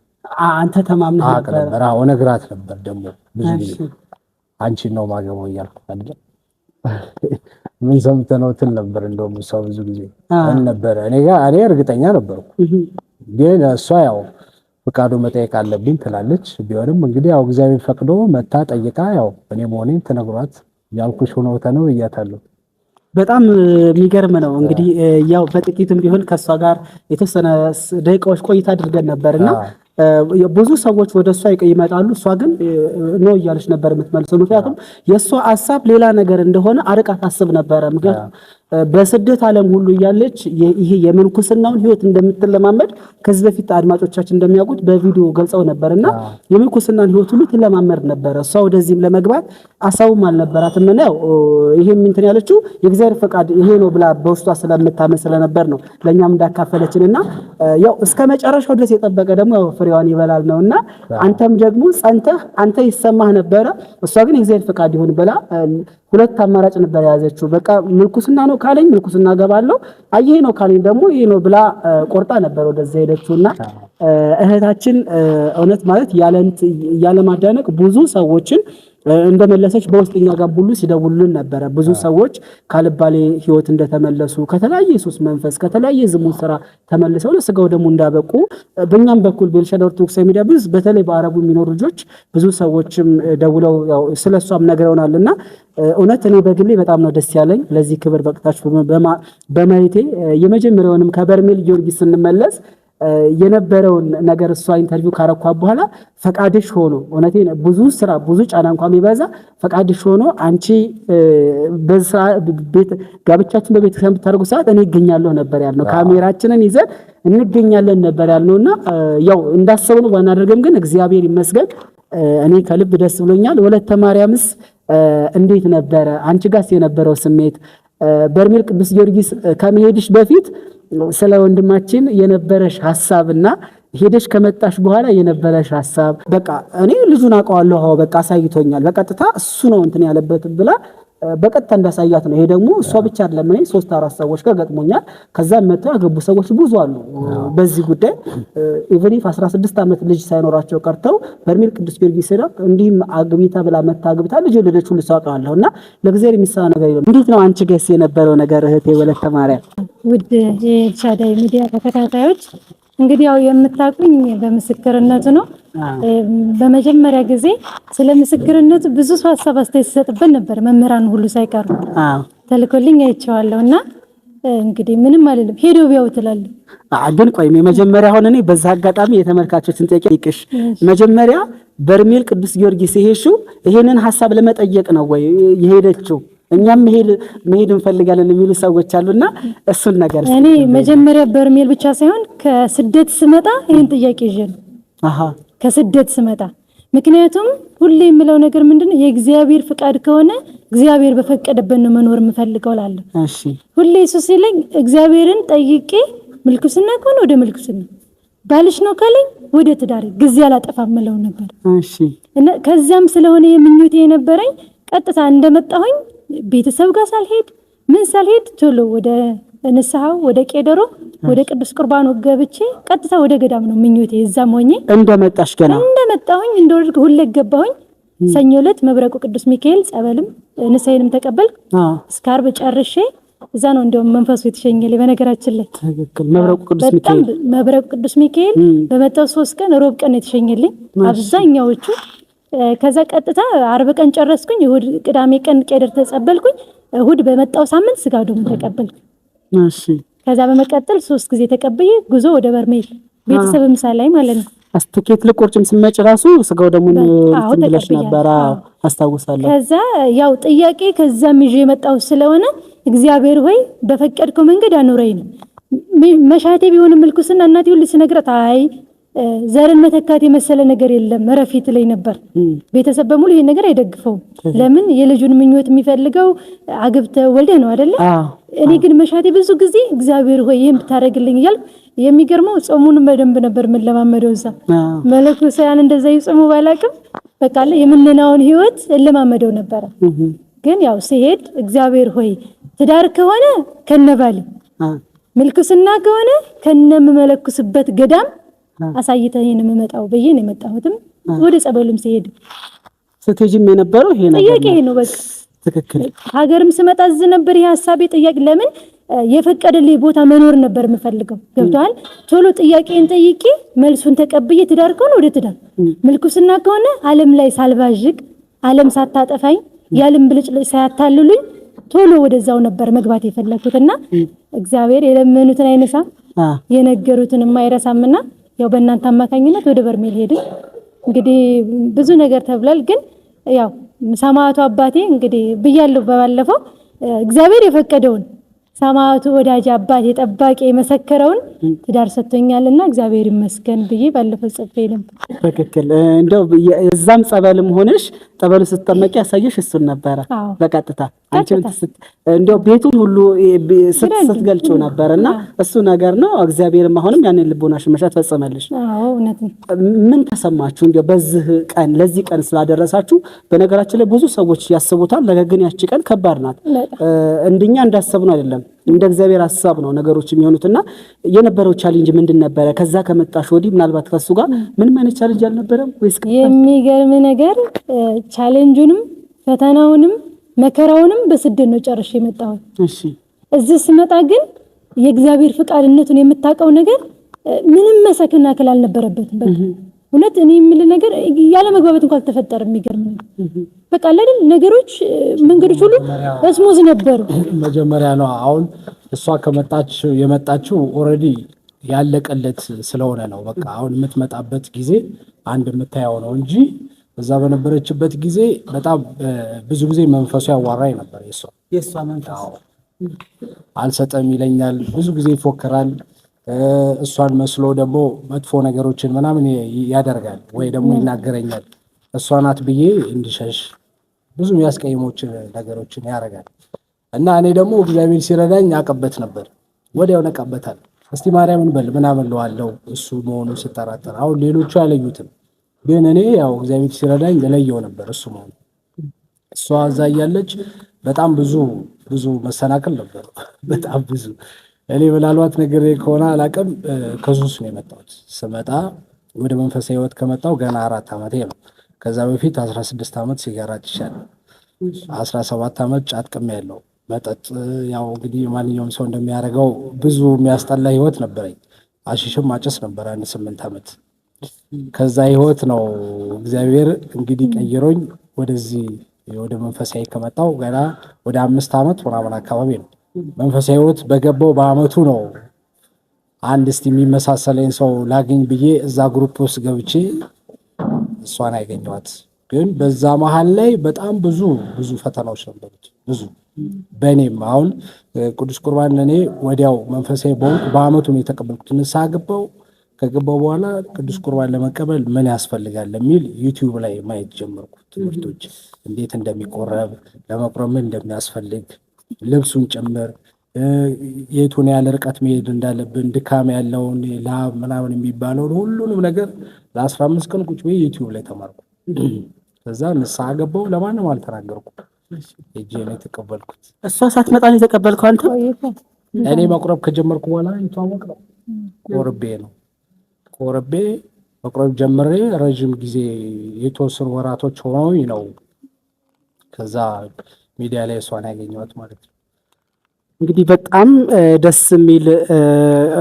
አንተ ተማምነህ ነበር? አዎ ነግራት ነበር። ደግሞ ብዙ ጊዜ አንቺን ነው ማገባው እያልኩ አይደል ምን ሰምተህ ነው ትል ነበር። እንደውም እሷ ብዙ ጊዜ ነበር እኔ እርግጠኛ ነበርኩ። ግን እሷ ያው ፍቃዱ መጠየቅ አለብኝ ትላለች። ቢሆንም እንግዲህ ያው እግዚአብሔር ፈቅዶ መታ ጠይቃ ያው እኔ መሆኔን ትነግሯት ያልኩሽ ሆኖ ነው እያታለሁ። በጣም የሚገርም ነው። እንግዲህ ያው በጥቂትም ቢሆን ከሷ ጋር የተወሰነ ደቂቃዎች ቆይታ አድርገን ነበርና ብዙ ሰዎች ወደ እሷ ይመጣሉ። እሷ ግን ነው እያለች ነበር የምትመልሰው። ምክንያቱም የእሷ ሀሳብ ሌላ ነገር እንደሆነ አርቃ ታስብ ነበረ። ምክንያቱም በስደት ዓለም ሁሉ እያለች ይሄ የምንኩስናውን ሕይወት እንደምትለማመድ ከዚህ በፊት አድማጮቻችን እንደሚያውቁት በቪዲዮ ገልጸው ነበርና የምንኩስናን ሕይወት ሁሉ ትለማመድ ነበረ። እሷ ወደዚህም ለመግባት አሳውም አልነበራትም። እና ያው ይሄም እንትን ያለችው የእግዚአብሔር ፈቃድ ይሄ ነው ብላ በውስጧ ስለምታመን ስለነበር ነው ለኛም እንዳካፈለችንና ያው እስከ መጨረሻው ድረስ የጠበቀ ደግሞ ፍሬዋን ይበላል ነውና አንተም ደግሞ ጸንተህ አንተ ይሰማህ ነበረ። እሷ ግን የእግዚአብሔር ፈቃድ ይሁን ብላ ሁለት አማራጭ ነበር የያዘችው። በቃ ምንኩስና ነው ካለኝ ምንኩስና ገባለሁ፣ አየህ ነው ካለኝ ደግሞ ይሄ ነው ብላ ቆርጣ ነበር ወደዛ ሄደችውና እህታችን እውነት ማለት ያለ ማዳነቅ ብዙ ሰዎችን እንደመለሰች በውስጥኛ ጋር ሁሉ ሲደውሉልን ነበረ። ብዙ ሰዎች ካልባሌ ህይወት እንደተመለሱ ከተለያየ ኢየሱስ መንፈስ ከተለያየ ዝሙት ስራ ተመልሰው ለስጋው ደግሞ እንዳበቁ በእኛም በኩል በኤልሻዳይ ኦርቶዶክስ ሚዲያ ብዙ በተለይ በአረቡ የሚኖሩ ልጆች ብዙ ሰዎችም ደውለው ያው ስለሷም ነግረውናልና እውነት እኔ በግሌ በጣም ነው ደስ ያለኝ ለዚህ ክብር በቅታችሁ በማየቴ። የመጀመሪያውንም ከበርሜል ጊዮርጊስ ስንመለስ የነበረውን ነገር እሷ ኢንተርቪው ካረኳ በኋላ ፈቃድሽ ሆኖ እውነቴን ብዙ ስራ ብዙ ጫና እንኳን ቢበዛ ፈቃድሽ ሆኖ አንቺ በስራ ቤት ጋብቻችን በቤተክርስቲያን ብታደርጉ ሰዓት እኔ እገኛለሁ ነበር ያልነው። ካሜራችንን ይዘን እንገኛለን ነበር ያልነውና ያው እንዳሰብነው ባናደርግም ግን እግዚአብሔር ይመስገን እኔ ከልብ ደስ ብሎኛል። ወለተ ማርያምስ እንዴት ነበረ? አንቺ ጋርስ የነበረው ስሜት? በርሜል ቅዱስ ጊዮርጊስ ከመሄድሽ በፊት ስለ ወንድማችን የነበረሽ ሐሳብና ሄደሽ ከመጣሽ በኋላ የነበረሽ ሐሳብ በቃ እኔ ልጁን አውቀዋለሁ በቃ አሳይቶኛል በቀጥታ እሱ ነው እንትን ያለበት ብላ በቀጥታ እንዳሳያት ነው። ይሄ ደግሞ እሷ ብቻ አይደለም እኔ 3-4 ሰዎች ጋር ገጥሞኛል። ከዛ መጥተው ያገቡ ሰዎች ብዙ አሉ በዚህ ጉዳይ ኢቭን 16 ዓመት ልጅ ሳይኖራቸው ቀርተው በርሜል ቅዱስ ጊዮርጊስ ሄዳ እንዲህም አግቢታ ብላ መታግብታ ልጅ ወለደች ሁሉ ሳውቃለሁና ለእግዚአብሔር የሚሳና ነገር የለም። እንዴት ነው አንቺ ጋርስ የነበረው ነገር እህቴ ወለተ ማርያም? ውድ የኤልሻዳይ ሚዲያ ተከታታዮች እንግዲህ ያው የምታቁኝ በምስክርነቱ ነው። በመጀመሪያ ጊዜ ስለ ምስክርነቱ ብዙ ሰው ሀሳብ አስተያየት ሲሰጥበት ነበር፣ መምህራን ሁሉ ሳይቀሩ ተልኮልኝ አይቼዋለሁና እንግዲህ ምንም አይደለም ሄዶ ቢያው ትላለህ። ግን ቆይ መጀመሪያ አሁን እኔ በዛ አጋጣሚ የተመልካቾችን ጥያቄ ይቅሽ መጀመሪያ በርሜል ቅዱስ ጊዮርጊስ ይሄሽው ይሄንን ሐሳብ ለመጠየቅ ነው ወይ የሄደችው? እኛም መሄድ እንፈልጋለን የሚሉ ሰዎች አሉና እሱን ነገር እኔ መጀመሪያ በርሜል ብቻ ሳይሆን ከስደት ስመጣ ይሄን ጥያቄ ይዤ ነው ከስደት ስመጣ። ምክንያቱም ሁሌ የምለው ነገር ምንድነው የእግዚአብሔር ፍቃድ ከሆነ እግዚአብሔር በፈቀደበት ነው መኖር የምፈልገው እላለሁ። እሺ ሁሌ ኢየሱስ ሲለኝ እግዚአብሔርን ጠይቄ ምልኩስና ከሆነ ወደ ምልኩስና፣ ባልሽ ነው ካለኝ ወደ ትዳር ጊዜ አላጠፋም እለው ነበር። እሺ እና ከዛም ስለሆነ የምኞቴ የነበረኝ ቀጥታ እንደመጣሁኝ ቤተሰብ ጋር ሳልሄድ ምን ሳልሄድ ቶሎ ወደ ንስሐው ወደ ቄደሮ ወደ ቅዱስ ቁርባኑ ገብቼ ቀጥታ ወደ ገዳም ነው ምኞቴ። እዛም ሆኜ እንደመጣሽ ገና እንደመጣሁኝ እንደወርድ ሁሌ ገባሁኝ። ሰኞ ዕለት መብረቁ ቅዱስ ሚካኤል ጸበልም ንስሐዬንም ተቀበል እስከ ዓርብ ጨርሼ እዛ ነው እንደውም መንፈሱ የተሸኘልኝ። በነገራችን ላይ ትክክል መብረቁ ቅዱስ ሚካኤል በመጣው 3 ቀን ሮብ ቀን የተሸኘልኝ አብዛኛዎቹ። ከዛ ቀጥታ ዓርብ ቀን ጨረስኩኝ። እሁድ ቅዳሜ ቀን ቄደር ተጸበልኩኝ። እሁድ በመጣው ሳምንት ስጋ ደግሞ ተቀበልኩ። እሺ ከዛ በመቀጠል 3 ጊዜ ተቀበየ ጉዞ ወደ በርሜል ቤተሰብ ምሳ ላይ ማለት ነው። አስተኬት ልቆርጭም ስመጭ ራሱ ስጋው ደግሞ ትንብለሽ ነበር አስታውሳለሁ። ከዛ ያው ጥያቄ ከዛም ይዤ የመጣው ስለሆነ እግዚአብሔር ሆይ በፈቀድከው መንገድ አኑረኝ ነው መሻቴ ቢሆን ምልኩስና እናቴ ሁሉ ሲነግራት አይ ዘርን መተካት የመሰለ ነገር የለም ረፊት ላይ ነበር። ቤተሰብ በሙሉ ይሄን ነገር አይደግፈው። ለምን የልጁን ምኞት የሚፈልገው አግብተ ወልደ ነው አይደለ? እኔ ግን መሻቴ ብዙ ጊዜ እግዚአብሔር ሆይ ይሄን ብታረግልኝ ይላል። የሚገርመው ጾሙን በደንብ ነበር ምን ለማመደው እዛ መለኮሳያን እንደዛ ይጾሙ ባላቅም በቃ የምንናውን ህይወት ለማመደው ነበር። ግን ያው ሲሄድ እግዚአብሔር ሆይ ትዳር ከሆነ ከነባሊ ምልኩስና ከሆነ ከነመለኩስበት ገዳም አሳይተኝ ነው የምመጣው በየ ነው የመጣሁትም። ወደ ጸበሉም ሲሄድ ስትሄጂም የነበረው ይሄ ነገር ጥያቄ ነው። በቃ ትክክል። ሀገርም ስመጣ እዚህ ነበር ይሄ ሐሳቤ ጥያቄ ለምን የፈቀደልኝ ቦታ መኖር ነበር የምፈልገው። ገብቷል። ቶሎ ጥያቄን ጠይቄ መልሱን ተቀብዬ ትዳር ከሆነ ወደ ትዳር፣ ምልኩስና ከሆነ ዓለም ላይ ሳልባዥቅ ዓለም ሳታጠፋኝ ያለም ብልጭልጭ ሳያታልሉኝ ቶሎ ወደዛው ነበር መግባት የፈለኩትና እግዚአብሔር የለመኑትን አይነሳ የነገሩትን የማይረሳምና ያው በእናንተ አማካኝነት ወደ በርሜል ሄድን። እንግዲህ ብዙ ነገር ተብሏል። ግን ያው ሰማዕቱ አባቴ እንግዲህ ብያለሁ ባለፈው እግዚአብሔር የፈቀደውን ሰማዕቱ ወዳጅ አባቴ ጠባቂ የመሰከረውን ትዳር ሰጥቶኛልና እግዚአብሔር ይመስገን ብዬ ባለፈው ጽፌልም። ትክክል። እንደው እዛም ጸበልም ሆነሽ ጸበሉ ስትጠመቂ ያሳየሽ እሱን ነበረ በቀጥታ አንቺ እንደው ቤቱን ሁሉ ስትገልጪው ነበርና እሱ ነገር ነው። እግዚአብሔርም አሁንም ያንን ልቦናሽ መሻት ፈጸመልሽ። አዎ እውነት ነው። ምን ተሰማችሁ እንደው በዚህ ቀን ለዚህ ቀን ስላደረሳችሁ? በነገራችን ላይ ብዙ ሰዎች ያስቡታል፣ ነገር ግን ያቺ ቀን ከባድ ናት። እንደኛ እንዳሰብነው አይደለም፣ እንደ እግዚአብሔር ሐሳብ ነው ነገሮች የሚሆኑትና የነበረው ቻሌንጅ ምንድን ነበረ? ከዛ ከመጣሽ ወዲህ ምናልባት ከሱ ጋር ምንም አይነት ቻሌንጅ አልነበረም ወይስ? የሚገርም ነገር ቻሌንጁንም ፈተናውንም መከራውንም በስደት ነው ጨርሼ የመጣው። እሺ እዚህ ስመጣ ግን የእግዚአብሔር ፍቃድነቱን የምታውቀው ነገር ምንም መሰከናከል አልነበረበትም። በቃ እውነት እኔ የምል ነገር ያለ መግባባት እንኳን አልተፈጠረም። የሚገርም ነው። በቃ አይደል ነገሮች መንገዶች ሁሉ በስሙዝ ነበሩ። መጀመሪያ ነው አሁን እሷ ከመጣች የመጣችው ኦሬዲ ያለቀለት ስለሆነ ነው። በቃ አሁን የምትመጣበት ጊዜ አንድ የምታየው ነው እንጂ እዛ በነበረችበት ጊዜ በጣም ብዙ ጊዜ መንፈሱ ያዋራኝ ነበር። የሷ መንፈስ አልሰጠም ይለኛል፣ ብዙ ጊዜ ይፎክራል። እሷን መስሎ ደግሞ መጥፎ ነገሮችን ምናምን ያደርጋል ወይ ደግሞ ይናገረኛል። እሷ ናት ብዬ እንድሸሽ ብዙ የሚያስቀይሞችን ነገሮችን ያደርጋል። እና እኔ ደግሞ እግዚአብሔር ሲረዳኝ አቀበት ነበር፣ ወዲያው ነቀበታል። እስቲ ማርያምን በል ምናምን ለዋለው እሱ መሆኑን ስጠራጠር። አሁን ሌሎቹ አለዩትም፣ ግን እኔ ያው እግዚአብሔር ሲረዳኝ ለየው ነበር እሱ መሆኑ። እሷ እዛ እያለች በጣም ብዙ መሰናክል ነበር፣ በጣም ብዙ። እኔ ምናልባት ነገር ከሆነ አላውቅም፣ ከሱስ ነው የመጣሁት። ስመጣ ወደ መንፈሳዊ ሕይወት ከመጣሁ ገና 4 ዓመቴ ነው። ከዛ በፊት 16 ዓመት ሲጋራ ጭሻለሁ፣ 17 ዓመት ጫት ቅሜያለሁ። መጠጥ ያው እንግዲህ ማንኛውም ሰው እንደሚያደርገው ብዙ የሚያስጠላ ህይወት ነበረኝ። አሽሽም ማጨስ ነበር 8 ዓመት። ከዛ ህይወት ነው እግዚአብሔር እንግዲህ ቀይሮኝ ወደዚህ ወደ መንፈሳዊ ከመጣሁ ገና ወደ 5 ዓመት ምናምን አካባቢ ነው። መንፈሳዊ ህይወት በገባው በአመቱ ነው አንድ እስቲ የሚመሳሰለኝ ሰው ላግኝ ብዬ እዛ ግሩፕ ውስጥ ገብቼ እሷን ያገኘኋት። ግን በዛ መሀል ላይ በጣም ብዙ ፈተናዎች ነበሩት። ብዙ በእኔም አሁን ቅዱስ ቁርባን እኔ ወዲያው መንፈሳዊ በአመቱ ነው የተቀበልኩት። ንስሐ ገባሁ። ከገባሁ በኋላ ቅዱስ ቁርባን ለመቀበል ምን ያስፈልጋል የሚል ዩቲዩብ ላይ ማየት ጀመርኩ። ትምህርቶች እንዴት እንደሚቆረብ፣ ለመቁረብ ምን እንደሚያስፈልግ፣ ልብሱን ጭምር፣ የቱን ያህል ርቀት መሄድ እንዳለብን፣ ድካም ያለውን ላብ ምናምን የሚባለውን ሁሉንም ነገር ለ15 ቀን ቁጭ ብዬ ዩቲዩብ ላይ ተማርኩ። ከዛ ንስሐ ገባሁ። ለማንም አልተናገርኩም። ሄጄ ነው የተቀበልኩት። እሷ ሳትመጣ ነው የተቀበልከው አንተ? እኔ መቁረብ ከጀመርኩ በኋላ የተዋወቅ ነው። ቆርቤ መቁረብ ጀምሬ ረዥም ጊዜ የተወሰኑ ወራቶች ሆነው ነው ከዛ ሚዲያ ላይ እሷን ያገኘኋት ማለት ነው። እንግዲህ በጣም ደስ የሚል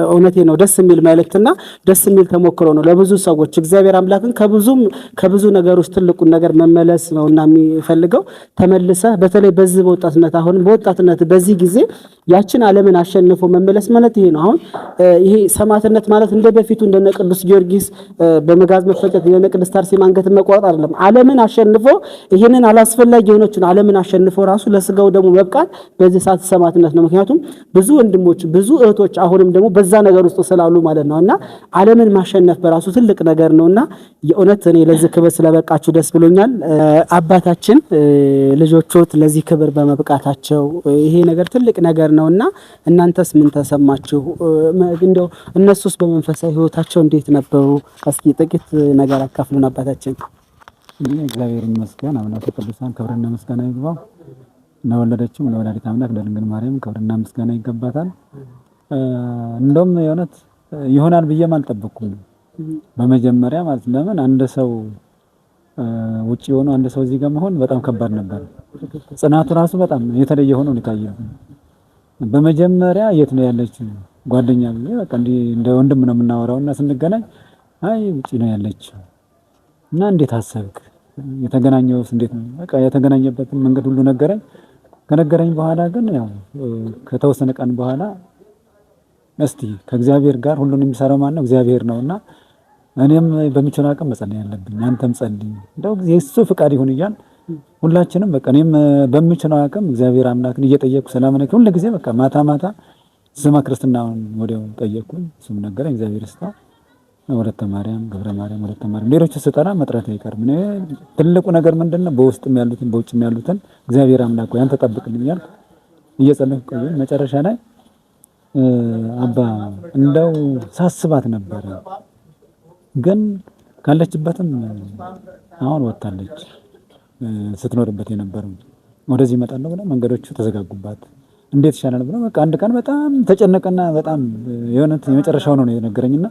እውነቴ ነው። ደስ የሚል መልእክትና ደስ የሚል ተሞክሮ ነው ለብዙ ሰዎች። እግዚአብሔር አምላክን ከብዙ ነገር ውስጥ ትልቁን ነገር መመለስ ነውና የሚፈልገው። ተመልሰህ በተለይ በዚህ በወጣትነት አሁን በወጣትነት በዚህ ጊዜ ያችን ዓለምን አሸንፎ መመለስ ማለት ይሄ ነው። አሁን ይሄ ሰማዕትነት ማለት እንደ በፊቱ እንደነ ቅዱስ ጊዮርጊስ በመጋዝ መፈጨት እንደነ ቅድስት አርሴማ አንገትን መቆረጥ አይደለም። ዓለምን አሸንፎ ይሄንን አላስፈላጊ የሆነችን ዓለምን አሸንፎ ራሱ ለስጋው ደግሞ መብቃት በዚህ ሰዓት ሰማዕትነት ነው። ምክንያቱም ብዙ ወንድሞች ብዙ እህቶች አሁንም ደግሞ በዛ ነገር ውስጥ ስላሉ ማለት ነውና ዓለምን ማሸነፍ በራሱ ትልቅ ነገር ነውና የእውነት እኔ ለዚህ ክብር ስለበቃችሁ ደስ ብሎኛል። አባታችን ልጆቾት ለዚህ ክብር በመብቃታቸው ይሄ ነገር ትልቅ ነገር ነውና እናንተስ ምን ተሰማችሁ? እንደው እነሱስ በመንፈሳዊ ህይወታቸው እንዴት ነበሩ? እስኪ ጥቂት ነገር አካፍሉን አባታችን። እግዚአብሔር ይመስገን። አምላከ ቅዱሳን ክብርና ምስጋና ይግባው። ለወለደችው ለወላዲተ አምላክ ለድንግል ማርያም ክብርና ምስጋና ይገባታል። እንደውም የእውነት ይሆናል ብዬም አልጠበቅኩም በመጀመሪያ ማለት ለምን አንድ ሰው ውጪ ሆኖ አንድ ሰው እዚህ ጋር መሆን በጣም ከባድ ነበር። ጽናቱ ራሱ በጣም የተለየ ሆኖ ነው። በመጀመሪያ የት ነው ያለችው ጓደኛ በቃ እንደ ወንድም ነው የምናወራውና ስንገናኝ አይ ውጪ ነው ያለችው እና እንዴት አሰብክ የተገናኘውስ እንዴት ነው በቃ የተገናኘበትን መንገድ ሁሉ ነገረኝ። ከነገረኝ በኋላ ግን ያው ከተወሰነ ቀን በኋላ እስቲ ከእግዚአብሔር ጋር ሁሉን የሚሰራው ማን ነው? እግዚአብሔር ነውና እኔም በሚችለው አቅም መጸለይ ያለብኝ አንተም ጸልይ እንደው የእሱ ፍቃድ ይሁን እያል ሁላችንም በቃ እኔም በሚችለው አቅም እግዚአብሔር አምላክን እየጠየቅኩ ሰላም ነኝ ሁሉ ጊዜ በቃ ማታ ስማ ክርስትናውን ወዲያው ጠየቅኩኝ። እሱም ነገረኝ እግዚአብሔር ይስጣ ወለተ ማርያም ገብረ ማርያም ወለተ ማርያም ሌሎች ስጠራ መጥራት አይቀርም። ትልቁ ነገር ምንድነው በውስጥም ያሉትን በውጭም ያሉትን እግዚአብሔር አምላክ ሆይ አንተ ጠብቅልኝ እያልኩ እየጸለይኩ ቆየሁ። መጨረሻ ላይ አባ እንደው ሳስባት ነበር ግን ካለችበትም አሁን ወጣለች ስትኖርበት የነበረው ወደዚህ ይመጣል ብለው መንገዶቹ ተዘጋጉባት። እንዴት ይሻላል ብለው በቃ አንድ ቀን በጣም ተጨነቀና በጣም የሆነት የመጨረሻው ነው የነገረኝና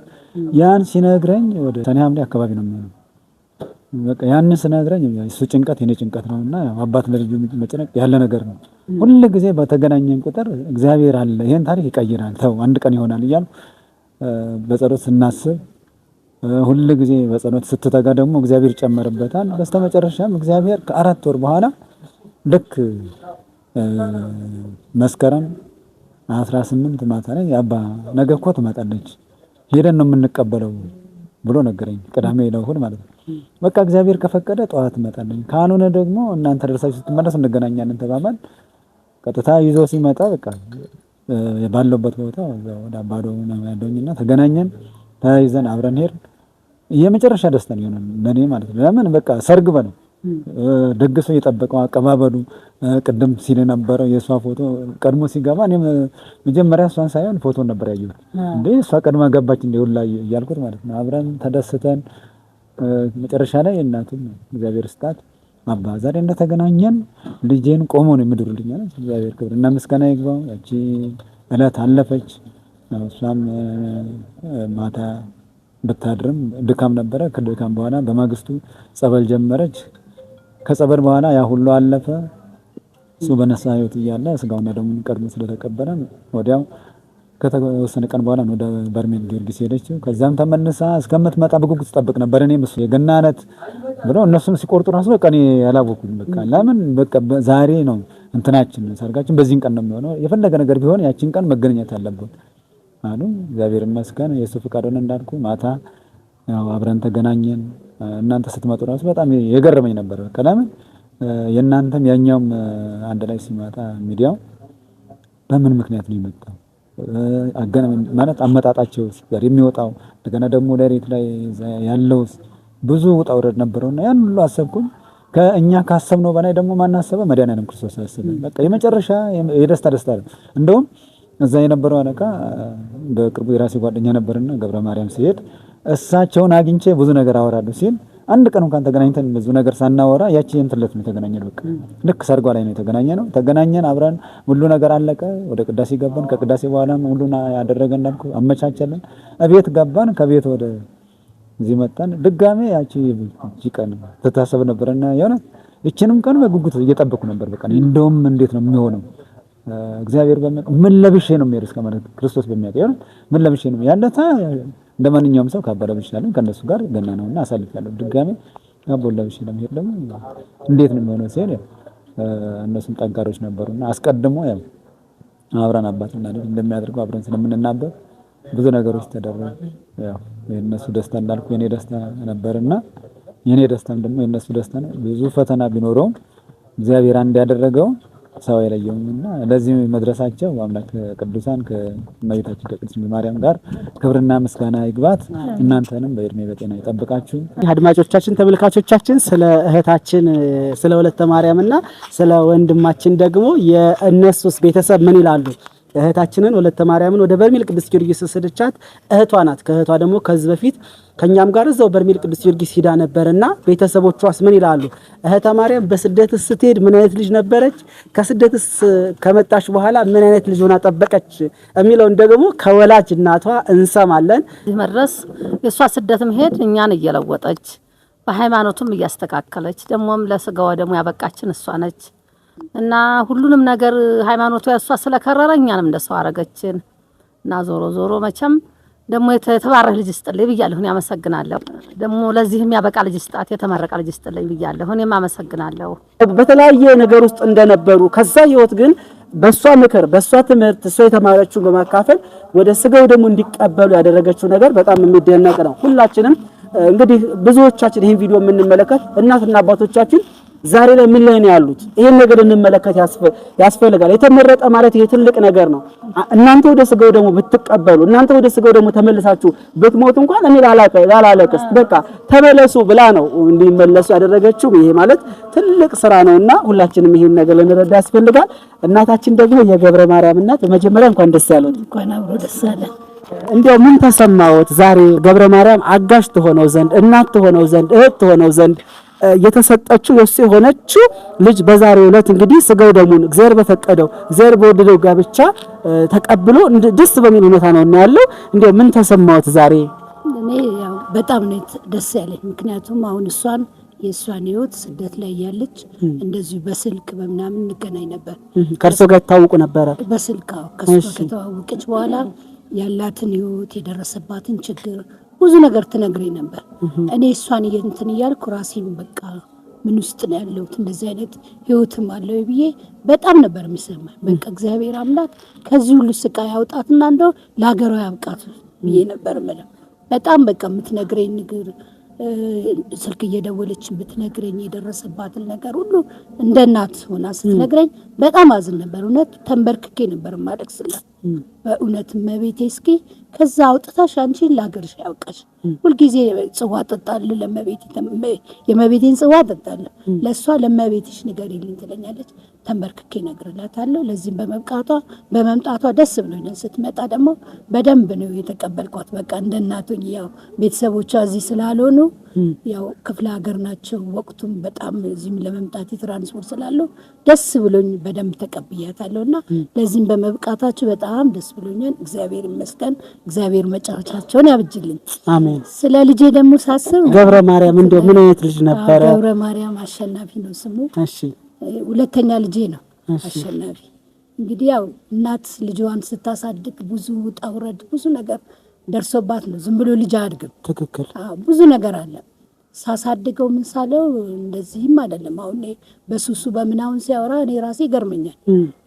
ያን ሲነግረኝ ወደ ሰኔ ሐምሌ አካባቢ ነው የሚሆነው። በቃ ያን ሲነግረኝ እሱ ጭንቀት የኔ ጭንቀት ነውና አባት ለልጁ መጨነቅ ያለ ነገር ነው። ሁሉ ጊዜ በተገናኘን ቁጥር እግዚአብሔር አለ ይሄን ታሪክ ይቀይራል ተው አንድ ቀን ይሆናል እያሉ በጸሎት ስናስብ ሁሉ ጊዜ በጸሎት ስትተጋ ደግሞ እግዚአብሔር ይጨመርበታል። በስተመጨረሻም እግዚአብሔር ከ4 ወር በኋላ ልክ መስከረም 18 ማታ ላይ አባ ነገ እኮ ትመጣለች ሄደን ነው የምንቀበለው ብሎ ነገረኝ። ቅዳሜ ለእሑድ ማለት ነው። በቃ እግዚአብሔር ከፈቀደ ጠዋት ትመጣለች ካልሆነ ደግሞ እናንተ ደርሳችሁ ስትመለሱ እንገናኛለን ተባባል። ቀጥታ ይዞ ሲመጣ በቃ ባለበት ቦታ ወደ አባዶ ነው ያለውኝና ተገናኘን ተያይዘን አብረን ሄድን። የመጨረሻ ደስታ ነው የሆነው ለኔ ማለት ነው። ለምን በቃ ሰርግ በለው ደግሶ እየጠበቀው አቀባበሉ ቅድም ሲል የነበረው የሷ ፎቶ ቀድሞ ሲገባ እኔም መጀመሪያ እሷን ሳይሆን ፎቶን ነበር ያየሁት። እንዴ እሷ ቀድማ ገባች እንደ ሁላ እያልኩት ማለት ነው። አብረን ተደስተን መጨረሻ ላይ እናቱን እግዚአብሔር ስጣት አባ ዛሬ እንደተገናኘን ልጄን ቆሞ ነው የሚድሩልኝ ማለት እግዚአብሔር ክብር እና ምስጋና ይግባው። ያቺ እለት አለፈች። እሷም ማታ ብታድርም ድካም ነበረ። ከድካም በኋላ በማግስቱ ጸበል ጀመረች። ከጸበል በኋላ ያ ሁሉ አለፈ። እሱ በነሳ ህይወት እያለ ስጋውና ደሙን ቀድሞ ስለተቀበለ ወዲያው ከተወሰነ ቀን በኋላ ወደ በርሜል ጊዮርጊስ ሄደችው። ከዛም ተመልሳ እስከምትመጣ በጉጉት ትጠብቅ ነበር። እኔም እሱ የገና ዕለት ብለው እነሱም ሲቆርጡ ራሱ በቃ እኔ ያላወኩኝ በቃ ለምን በቃ ዛሬ ነው እንትናችን ሰርጋችን በዚህን ቀን ነው የሚሆነው የፈለገ ነገር ቢሆን ያቺን ቀን መገናኘት አለበት አሉ። እግዚአብሔር ይመስገን የሱ ፍቃድ ሆነ እንዳልኩ ማታ ያው አብረን ተገናኘን። እናንተ ስትመጡ ራሱ በጣም የገረመኝ ነበር። በቃ ለምን የእናንተም ያኛውም አንድ ላይ ሲመጣ ሚዲያው በምን ምክንያት ነው የመጣው ማለት አመጣጣቸው ጋር የሚወጣው እንደገና ደግሞ ለሬት ላይ ያለው ብዙ ውጣ ውረድ ነበርና ያን ሁሉ አሰብኩኝ። ከእኛ ካሰብነው በላይ ደግሞ ማናሰበ መድኃኒዓለም ክርስቶስ አሰበ። በቃ የመጨረሻ የደስታ ነው። እንደውም እዛ የነበረው አለቃ በቅርቡ የራሴ ጓደኛ ነበርና ገብረ ማርያም ሲሄድ እሳቸውን አግኝቼ ብዙ ነገር አወራለሁ ሲል አንድ ቀን እንኳን ተገናኝተን ብዙ ነገር ሳናወራ ያቺ እንትለት ነው ተገናኘን። በቃ ልክ ሰርጓ ላይ ነው ተገናኘን አብረን ሁሉ ነገር አለቀ። ወደ ቅዳሴ ገባን። ከቅዳሴ በኋላ ሁሉና ያደረገ እንዳልኩ አመቻቸልን። እቤት ገባን። ከቤት ወደ እዚህ መጣን። ድጋሜ ያቺ ቀን ተታሰብ ነበርና የሆነ እቺንም ቀን በጉጉት እየጠበቁ ነበር። በቃ እንደውም እንዴት ነው የሚሆነው እግዚአብሔር በሚያውቀው ምን ለብሼ ነው የሚሄድ እስከ ማለት ክርስቶስ በሚያውቀው ምን ለብሼ ነው ያለታ እንደማንኛውም ሰው ካባለ ብቻለን ከነሱ ጋር ገና ነውና አሳልፋለሁ። ድጋሜ አቦላ ብቻ ለመሄድ ደግሞ እንዴት ነው የሚሆነው ሲል እነሱም ጠንካሮች ነበሩና አስቀድሞ ያው አብረን አባትና ልጅ እንደሚያደርገው አብረን ስለምንናበብ ብዙ ነገሮች ተደረጉ። ያው የነሱ ደስታ እንዳልኩ የኔ ደስታ ነበርና የኔ ደስታም ደግሞ የነሱ ደስታ ነው። ብዙ ፈተና ቢኖረውም እግዚአብሔር አንድ ያደረገው ሰው የለየውምና ለዚህ መድረሳቸው አምላክ ቅዱሳን ከእመቤታችን ከቅድስት ማርያም ጋር ክብርና ምስጋና ይግባት። እናንተንም በእድሜ በጤና ይጠብቃችሁ። አድማጮቻችን፣ ተመልካቾቻችን ስለ እህታችን ስለ ወለተ ማርያምና ስለ ወንድማችን ደግሞ የእነሱስ ቤተሰብ ምን ይላሉ? እህታችንን ወለተ ማርያምን ወደ በርሜል ቅዱስ ጊዮርጊስ ስደቻት እህቷ ናት። ከእህቷ ደግሞ ከዚህ በፊት ከኛም ጋር እዛው በርሜል ቅዱስ ጊዮርጊስ ሂዳ ነበርና ቤተሰቦቿስ ምን ይላሉ? እህተ ማርያም በስደት ስትሄድ ምን አይነት ልጅ ነበረች? ከስደትስ ከመጣች በኋላ ምን አይነት ልጅ ሆና ጠበቀች? የሚለውን ደግሞ ከወላጅ እናቷ እንሰማለን። መድረስ የሷ ስደት መሄድ እኛን እየለወጠች በሃይማኖቱም እያስተካከለች ደግሞም ለስጋዋ ደግሞ ያበቃችን እሷ ነች እና ሁሉንም ነገር ሃይማኖቷ እሷ ስለከረረ እኛንም እንደሰው አረገችን እና ዞሮ ዞሮ መቼም ደግሞ የተባረከ ልጅ ስጥልኝ ብያለሁ። እኔ አመሰግናለሁ። ደግሞ ለዚህም ያበቃ ልጅ ስጣት የተመረቀ ልጅ ስጥልኝ ብያለሁ። እኔም አመሰግናለሁ። በተለያየ ነገር ውስጥ እንደነበሩ ከዛ ህይወት ግን በሷ ምክር በሷ ትምህርት እሷ የተማረችውን በማካፈል ወደ ስጋው ደግሞ እንዲቀበሉ ያደረገችው ነገር በጣም የሚደነቅ ነው። ሁላችንም እንግዲህ ብዙዎቻችን ይሄን ቪዲዮ የምንመለከት እናትና አባቶቻችን ዛሬ ላይ ምን ላይ ነው ያሉት? ይሄን ነገር እንመለከት ያስፈልጋል። የተመረጠ ማለት ይሄ ትልቅ ነገር ነው። እናንተ ወደ ስጋው ደግሞ ብትቀበሉ እናንተ ወደ ስጋው ደግሞ ተመልሳችሁ ብትሞቱ እንኳን እኔ ላላለቅስ በቃ ተመለሱ ብላ ነው እንዲመለሱ ያደረገችው። ይሄ ማለት ትልቅ ስራ ነውና ሁላችንም ይሄን ነገር ልንረዳ ያስፈልጋል። እናታችን ደግሞ የገብረ ማርያም እናት በመጀመሪያ እንኳን ደስ ያሉት። እንኳን አብሮ ደስ አለን። እንዴው ምን ተሰማዎት? ዛሬ ገብረ ማርያም አጋሽ ትሆነው ዘንድ እናት ትሆነው ዘንድ እህት ትሆነው ዘንድ የተሰጠችው የሱ የሆነችው ልጅ በዛሬው ዕለት እንግዲህ ስጋው ደሙን እግዚአብሔር በፈቀደው እግዚአብሔር በወደደው ጋብቻ ተቀብሎ ደስ በሚል ሁኔታ ነው ያለው። እንዴው ምን ተሰማዎት ዛሬ? እኔ ያው በጣም ነው ደስ ያለኝ። ምክንያቱም አሁን የእሷን ህይወት ስደት ላይ ያለች እንደዚሁ በስልክ በምናምን እንገናኝ ነበር። ከእርሶ ጋር ታውቁ ነበር? በስልክ ከእሷ ከተዋወቀች በኋላ ያላትን ህይወት የደረሰባትን ችግር ብዙ ነገር ትነግረኝ ነበር። እኔ እሷን እንትን እያልኩ ራሴን በቃ ምን ውስጥ ነው ያለሁት እንደዚህ አይነት ህይወትም አለው ብዬ በጣም ነበር የሚሰማኝ። በቃ እግዚአብሔር አምላክ ከዚህ ሁሉ ስቃይ ያውጣትና እንደው ለሀገሯ ያብቃት ብዬ ነበር ማለት በጣም በቃ የምትነግረኝ ነገር ስልክ እየደወለች የምትነግረኝ የደረሰባትን ነገር ሁሉ እንደ እናት ሆና ስትነግረኝ በጣም አዝን ነበር። እውነት ተንበርክኬ ነበር ማለቅስላት። በእውነት መቤቴ እስኪ ከዛ አውጥታሽ አንቺን ለሀገርሽ ያውቃሽ። ሁልጊዜ ጽዋ ጠጣለሁ ለመቤቴ የመቤቴን ጽዋ ጠጣለሁ ለሷ ለመቤትሽ ንገሪልኝ ትለኛለች። ተንበርክኬ ነግርላታለሁ። ለዚህም በመምጣቷ ደስ ብሎኛል። ስትመጣ ደግሞ በደንብ ነው የተቀበልኳት። በቃ እንደ እናቱኝ ያው ቤተሰቦቿ እዚህ ስላልሆኑ ያው ክፍለ ሀገር ናቸው። ወቅቱም በጣም እዚህም ለመምጣት የትራንስፖርት ስላለው ደስ ብሎኝ በደንብ ተቀብያታለሁና ለዚህም በመብቃታቸው በጣም ደስ ብሎኛል። እግዚአብሔር ይመስገን። እግዚአብሔር መጨረሻቸውን ያብጅልኝ። አሜን። ስለ ልጄ ደግሞ ሳስብ ገብረ ማርያም እንደው ምን አይነት ልጅ ነበረ? ገብረ ማርያም አሸናፊ ነው ስሙ። እሺ፣ ሁለተኛ ልጄ ነው አሸናፊ። እንግዲህ ያው እናት ልጇን ስታሳድግ ብዙ ውጣ ውረድ ብዙ ነገር ደርሶባት ነው። ዝም ብሎ ልጅ አያድግም። ትክክል። ብዙ ነገር አለ። ሳሳድገው ምን ሳለው እንደዚህም አይደለም። አሁን በሱሱ በምናውን ሲያወራ እኔ ራሴ ይገርመኛል።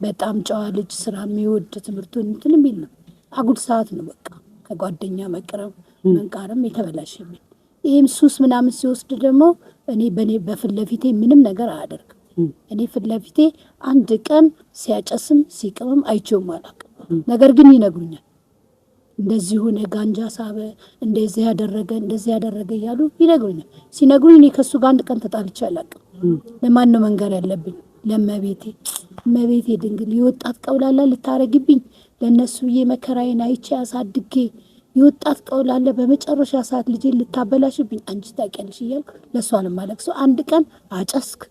በጣም ጨዋ ልጅ፣ ስራ የሚወድ ትምህርቱን እንትን የሚል ነው። አጉል ሰዓት ነው በቃ ከጓደኛ መቅረብ መንቃርም የተበላሸብኝ። ይህም ሱስ ምናምን ሲወስድ ደግሞ እኔ በፊት ለፊቴ ምንም ነገር አያደርግም። እኔ ፊት ለፊቴ አንድ ቀን ሲያጨስም ሲቅምም አይቼውም አላውቅም። ነገር ግን ይነግሩኛል እንደዚህ ሆነ፣ ጋንጃ ሳበ፣ እንደዚህ ያደረገ እያሉ ይነግሩኛል። ሲነግሩኝ እኔ ከሱ ጋር አንድ ቀን ተጣልቼ አላውቅም። ለማን ነው መንገር ያለብኝ? ለመቤቴ መቤቴ ድንግል የወጣት ቀውላላ ልታረግብኝ ለነሱ የመከራዬን አይቼ አሳድጌ የወጣት ቀውላላ በመጨረሻ ሰዓት ልጄን ልታበላሽብኝ አንቺ ታውቂያለሽ እያልኩ ለሷ ለማለቅሰው አንድ ቀን አጨስክ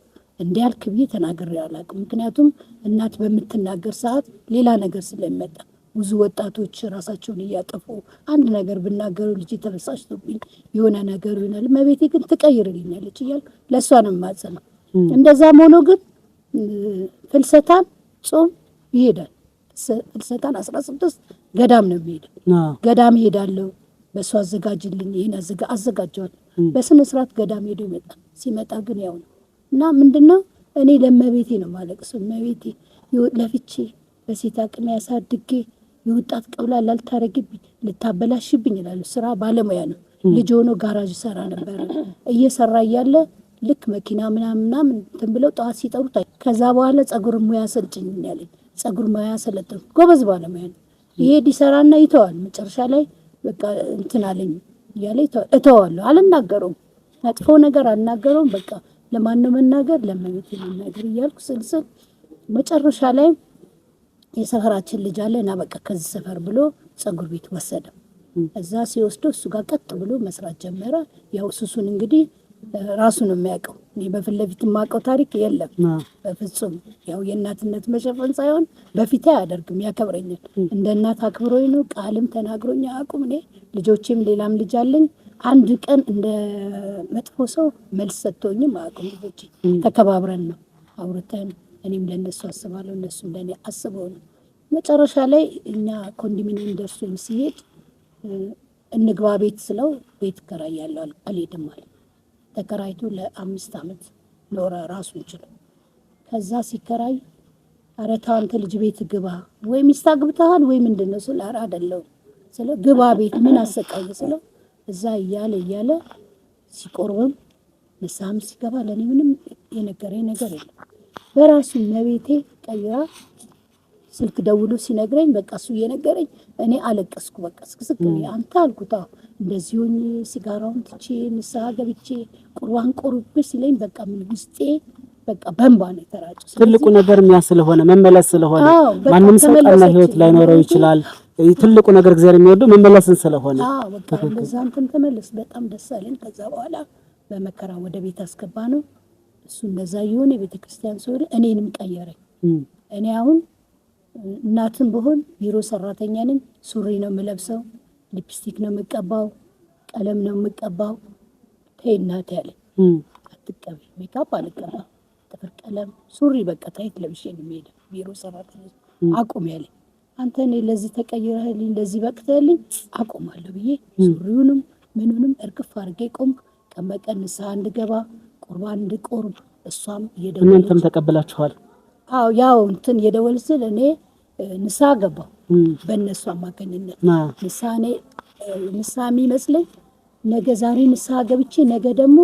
እንዲያልክ ብዬ ተናግሬ አላውቅም። ምክንያቱም እናት በምትናገር ሰዓት ሌላ ነገር ስለሚመጣ ብዙ ወጣቶች ራሳቸውን እያጠፉ አንድ ነገር ብናገሩ ልጅ ተበሳጭቶብኝ የሆነ ነገር ይሆናል፣ መቤቴ ግን ትቀይርልኛለች እያልኩ ለሷ ነው የማጸናው። እንደዛም ሆኖ ግን ፍልሰታን ጾም ይሄዳል። ፍልሰታን 16 ገዳም ነው የሚሄደው። ገዳም ሄዳለሁ። በሷ አዘጋጅልኝ ይሄን አዘጋጀዋለሁ። በስነ ስርዓት ገዳም ሄዶ ይመጣል። ሲመጣ ግን ያው ነው እና ምንድነው እኔ ለመቤቴ ነው ማለቅሰው። መቤቴ ለፍቼ በሴት አቅም ያሳድጌ የወጣት ቀውላላ ልታረግብኝ ልታበላሽብኝ ይላሉ። ስራ ባለሙያ ነው። ልጅ ሆኖ ጋራጅ ሰራ ነበር። እየሰራ እያለ ልክ መኪና ምናምን እንትን ብለው ጠዋት ሲጠሩት ከዛ በኋላ ጸጉር ሙያ ሰልጭኝ ያለኝ ጸጉር ሙያ ሰለጠን ጎበዝ ባለሙያ ነው። ይሄ ዲሰራና ይተዋል መጨረሻ ላይ በቃ እንትን አለኝ ያለ እተዋለሁ አልናገረውም መጥፎ ነገር አልናገረውም በቃ ለማንም መናገር ለማየት መናገር እያልኩ ስልስል መጨረሻ ላይ የሰፈራችን ልጅ አለና በቃ ከዚህ ሰፈር ብሎ ጸጉር ቤት ወሰደ። እዛ ሲወስደው እሱ ጋር ቀጥ ብሎ መስራት ጀመረ። ያው ሱሱን እንግዲህ ራሱ ነው የሚያውቀው። እኔ በፊት ለፊት የማውቀው ታሪክ የለም በፍጹም። ያው የእናትነት መሸፈን ሳይሆን በፊት አያደርግም፣ ያከብረኛል። እንደ እናት አክብሮኝ ነው፣ ቃልም ተናግሮኝ አያውቁም። እኔ ልጆቼም ሌላም ልጅ አለኝ። አንድ ቀን እንደ መጥፎ ሰው መልስ ሰጥቶኝም አያውቁም። ልጆቼ ተከባብረን ነው አውርተን፣ እኔም ለእነሱ አስባለሁ እነሱም ለእኔ አስበው ነው። መጨረሻ ላይ እኛ ኮንዶሚኒየም ደርሶኝ ሲሄድ እንግባ ቤት ስለው ቤት እከራያለሁ አልሄድም አለ። ተከራይቶ ለ5 ዓመት ኖረ ራሱን ችሎ። ከዛ ሲከራይ ኧረ ተው አንተ ልጅ ቤት ግባ፣ ወይ ሚስት አግብተሃል ወይ ምንድን ነው ስለው ኧረ አይደለሁም ስለው ግባ ቤት ምን አሰቃየ ስለው እዛ እያለ ሲቆርብም ንስሐም ሲገባ ለእኔ ምንም የነገረኝ ነገር የለም። በራሱ መቤቴ ቀይራ ስልክ ደውሎ ሲነግረኝ በቃ እሱ እየነገረኝ እኔ አለቀስኩ። በቃ ስቅስቅ አንተ አልኩት እንደዚህ ሆኜ ሲጋራውን ትቼ ንስሐ ገብቼ ቁርባን ቆርቤ ሲለኝ በቃ ምን ውስጤ በቃ በእንባ ነው የተራጨው። ትልቁ ነገር ያ ስለሆነ መመለስ ስለሆነ ማንም ሰው ቀና ህይወት ላይኖረው ይችላል። ትልቁ ነገር እግዚአብሔር የሚወደው መመለስን ስለሆነ በቃ እንደዛ አንተም ተመለስ። በጣም ደስ አለኝ። ከዛ በኋላ በመከራ ወደ ቤት አስገባ ነው እሱ እንደዛ የሆነ የቤተ ክርስቲያን ሰው እኔንም ቀየረኝ። እኔ አሁን እናትም ብሆን ቢሮ ሰራተኛ ነኝ። ሱሪ ነው የምለብሰው፣ ሊፕስቲክ ነው የምቀባው፣ ቀለም ነው የምቀባው። ተይ እናቴ ያለኝ አትቀቢ፣ ሜካፕ አልቀባም፣ ጥፍር ቀለም፣ ሱሪ በቃ ታይት ለብሼ ነው የምሄደው። ቢሮ ሰራተኛ አቁም ያለኝ አንተ እኔ ለዚህ ተቀይረህልኝ ለዚህ በቅተህልኝ አቁማለሁ ብዬ ሱሪውንም ምኑንም እርግፍ አድርጌ ቆም ቀን በቀን ንስሐ እንድገባ ቁርባን እንድቆርብ እሷም እየደወለች እናንተም ተቀበላችኋል? አዎ ያው እንትን የደወል ስል እኔ ንስሐ ገባሁ በእነሱ አማካኝነት። ንስሐ የሚመስለኝ ነገ ዛሬ ንስሐ ገብቼ ነገ ደግሞ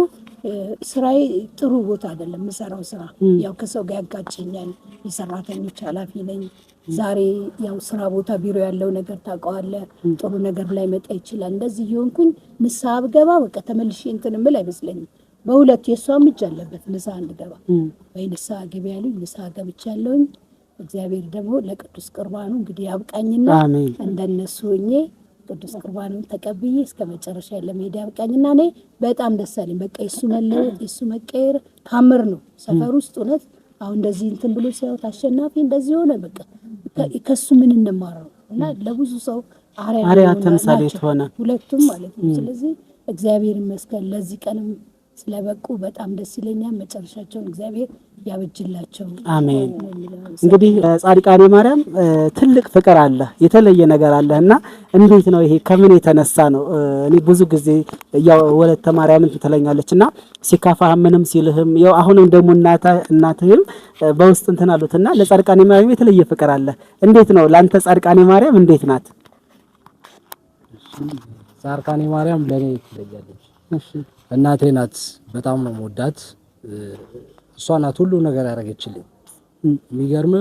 ስራዬ ጥሩ ቦታ አይደለም የምሰራው ስራ ያው ከሰው ጋር ያጋጨኛል። የሰራተኞች ኃላፊ ነኝ። ዛሬ ያው ስራ ቦታ ቢሮ ያለው ነገር ታውቀዋለህ፣ ጥሩ ነገር ላይ መጣ ይችላል። እንደዚህ ይሆንኩኝ ንስሐ ብገባ በቃ ተመልሼ እንትን እምል አይመስለኝም። በሁለት የሷም እጅ አለበት ንስሐ እንድገባ ወይ ንስሐ ግቢ ያሉኝ ንስሐ ገብቻለሁኝ። እግዚአብሔር ደግሞ ለቅዱስ ቁርባኑ እንግዲህ ያብቃኝና እንደነሱ ሆኜ ቅዱስ ቁርባኑን ተቀብዬ እስከ መጨረሻ ለመሄድ ያብቃኝና እኔ በጣም ደስ አለኝ። በቃ የሱ መለወጥ የሱ መቀየር ታምር ነው። ሰፈር ውስጥ እውነት አሁን እንደዚህ እንትን ብሎ ሲያዩት አሸናፊ እንደዚህ ሆነ በቃ ከሱ ምን እንማረው እና ለብዙ ሰው አሪያ ተምሳሌት ሆነ ሁለቱም ማለት ነው። ስለዚህ እግዚአብሔር ይመስገን ለዚህ ቀንም ስለበቁ በጣም ደስ ይለኛል። መጨረሻቸውን እግዚአብሔር ያበጅላቸው አሜን። እንግዲህ ጻድቃኔ ማርያም ትልቅ ፍቅር አለ፣ የተለየ ነገር አለ እና እንዴት ነው ይሄ ከምን የተነሳ ነው? እኔ ብዙ ጊዜ ያው ወለተ ማርያምን ትለኛለችና ሲካፋ ምንም ሲልህም ያው አሁንም ደግሞ እናትህም በውስጥ እንትን አሉትና ለጻድቃኔ ማርያም የተለየ ፍቅር አለ። እንዴት ነው ላንተ ጻድቃኔ ማርያም እንዴት ናት? ጻድቃኔ ማርያም ለኔ ትለያለች። እሺ እናቴ ናት። በጣም ነው የምወዳት። እሷ ናት ሁሉ ነገር ያደረገችልኝ። የሚገርም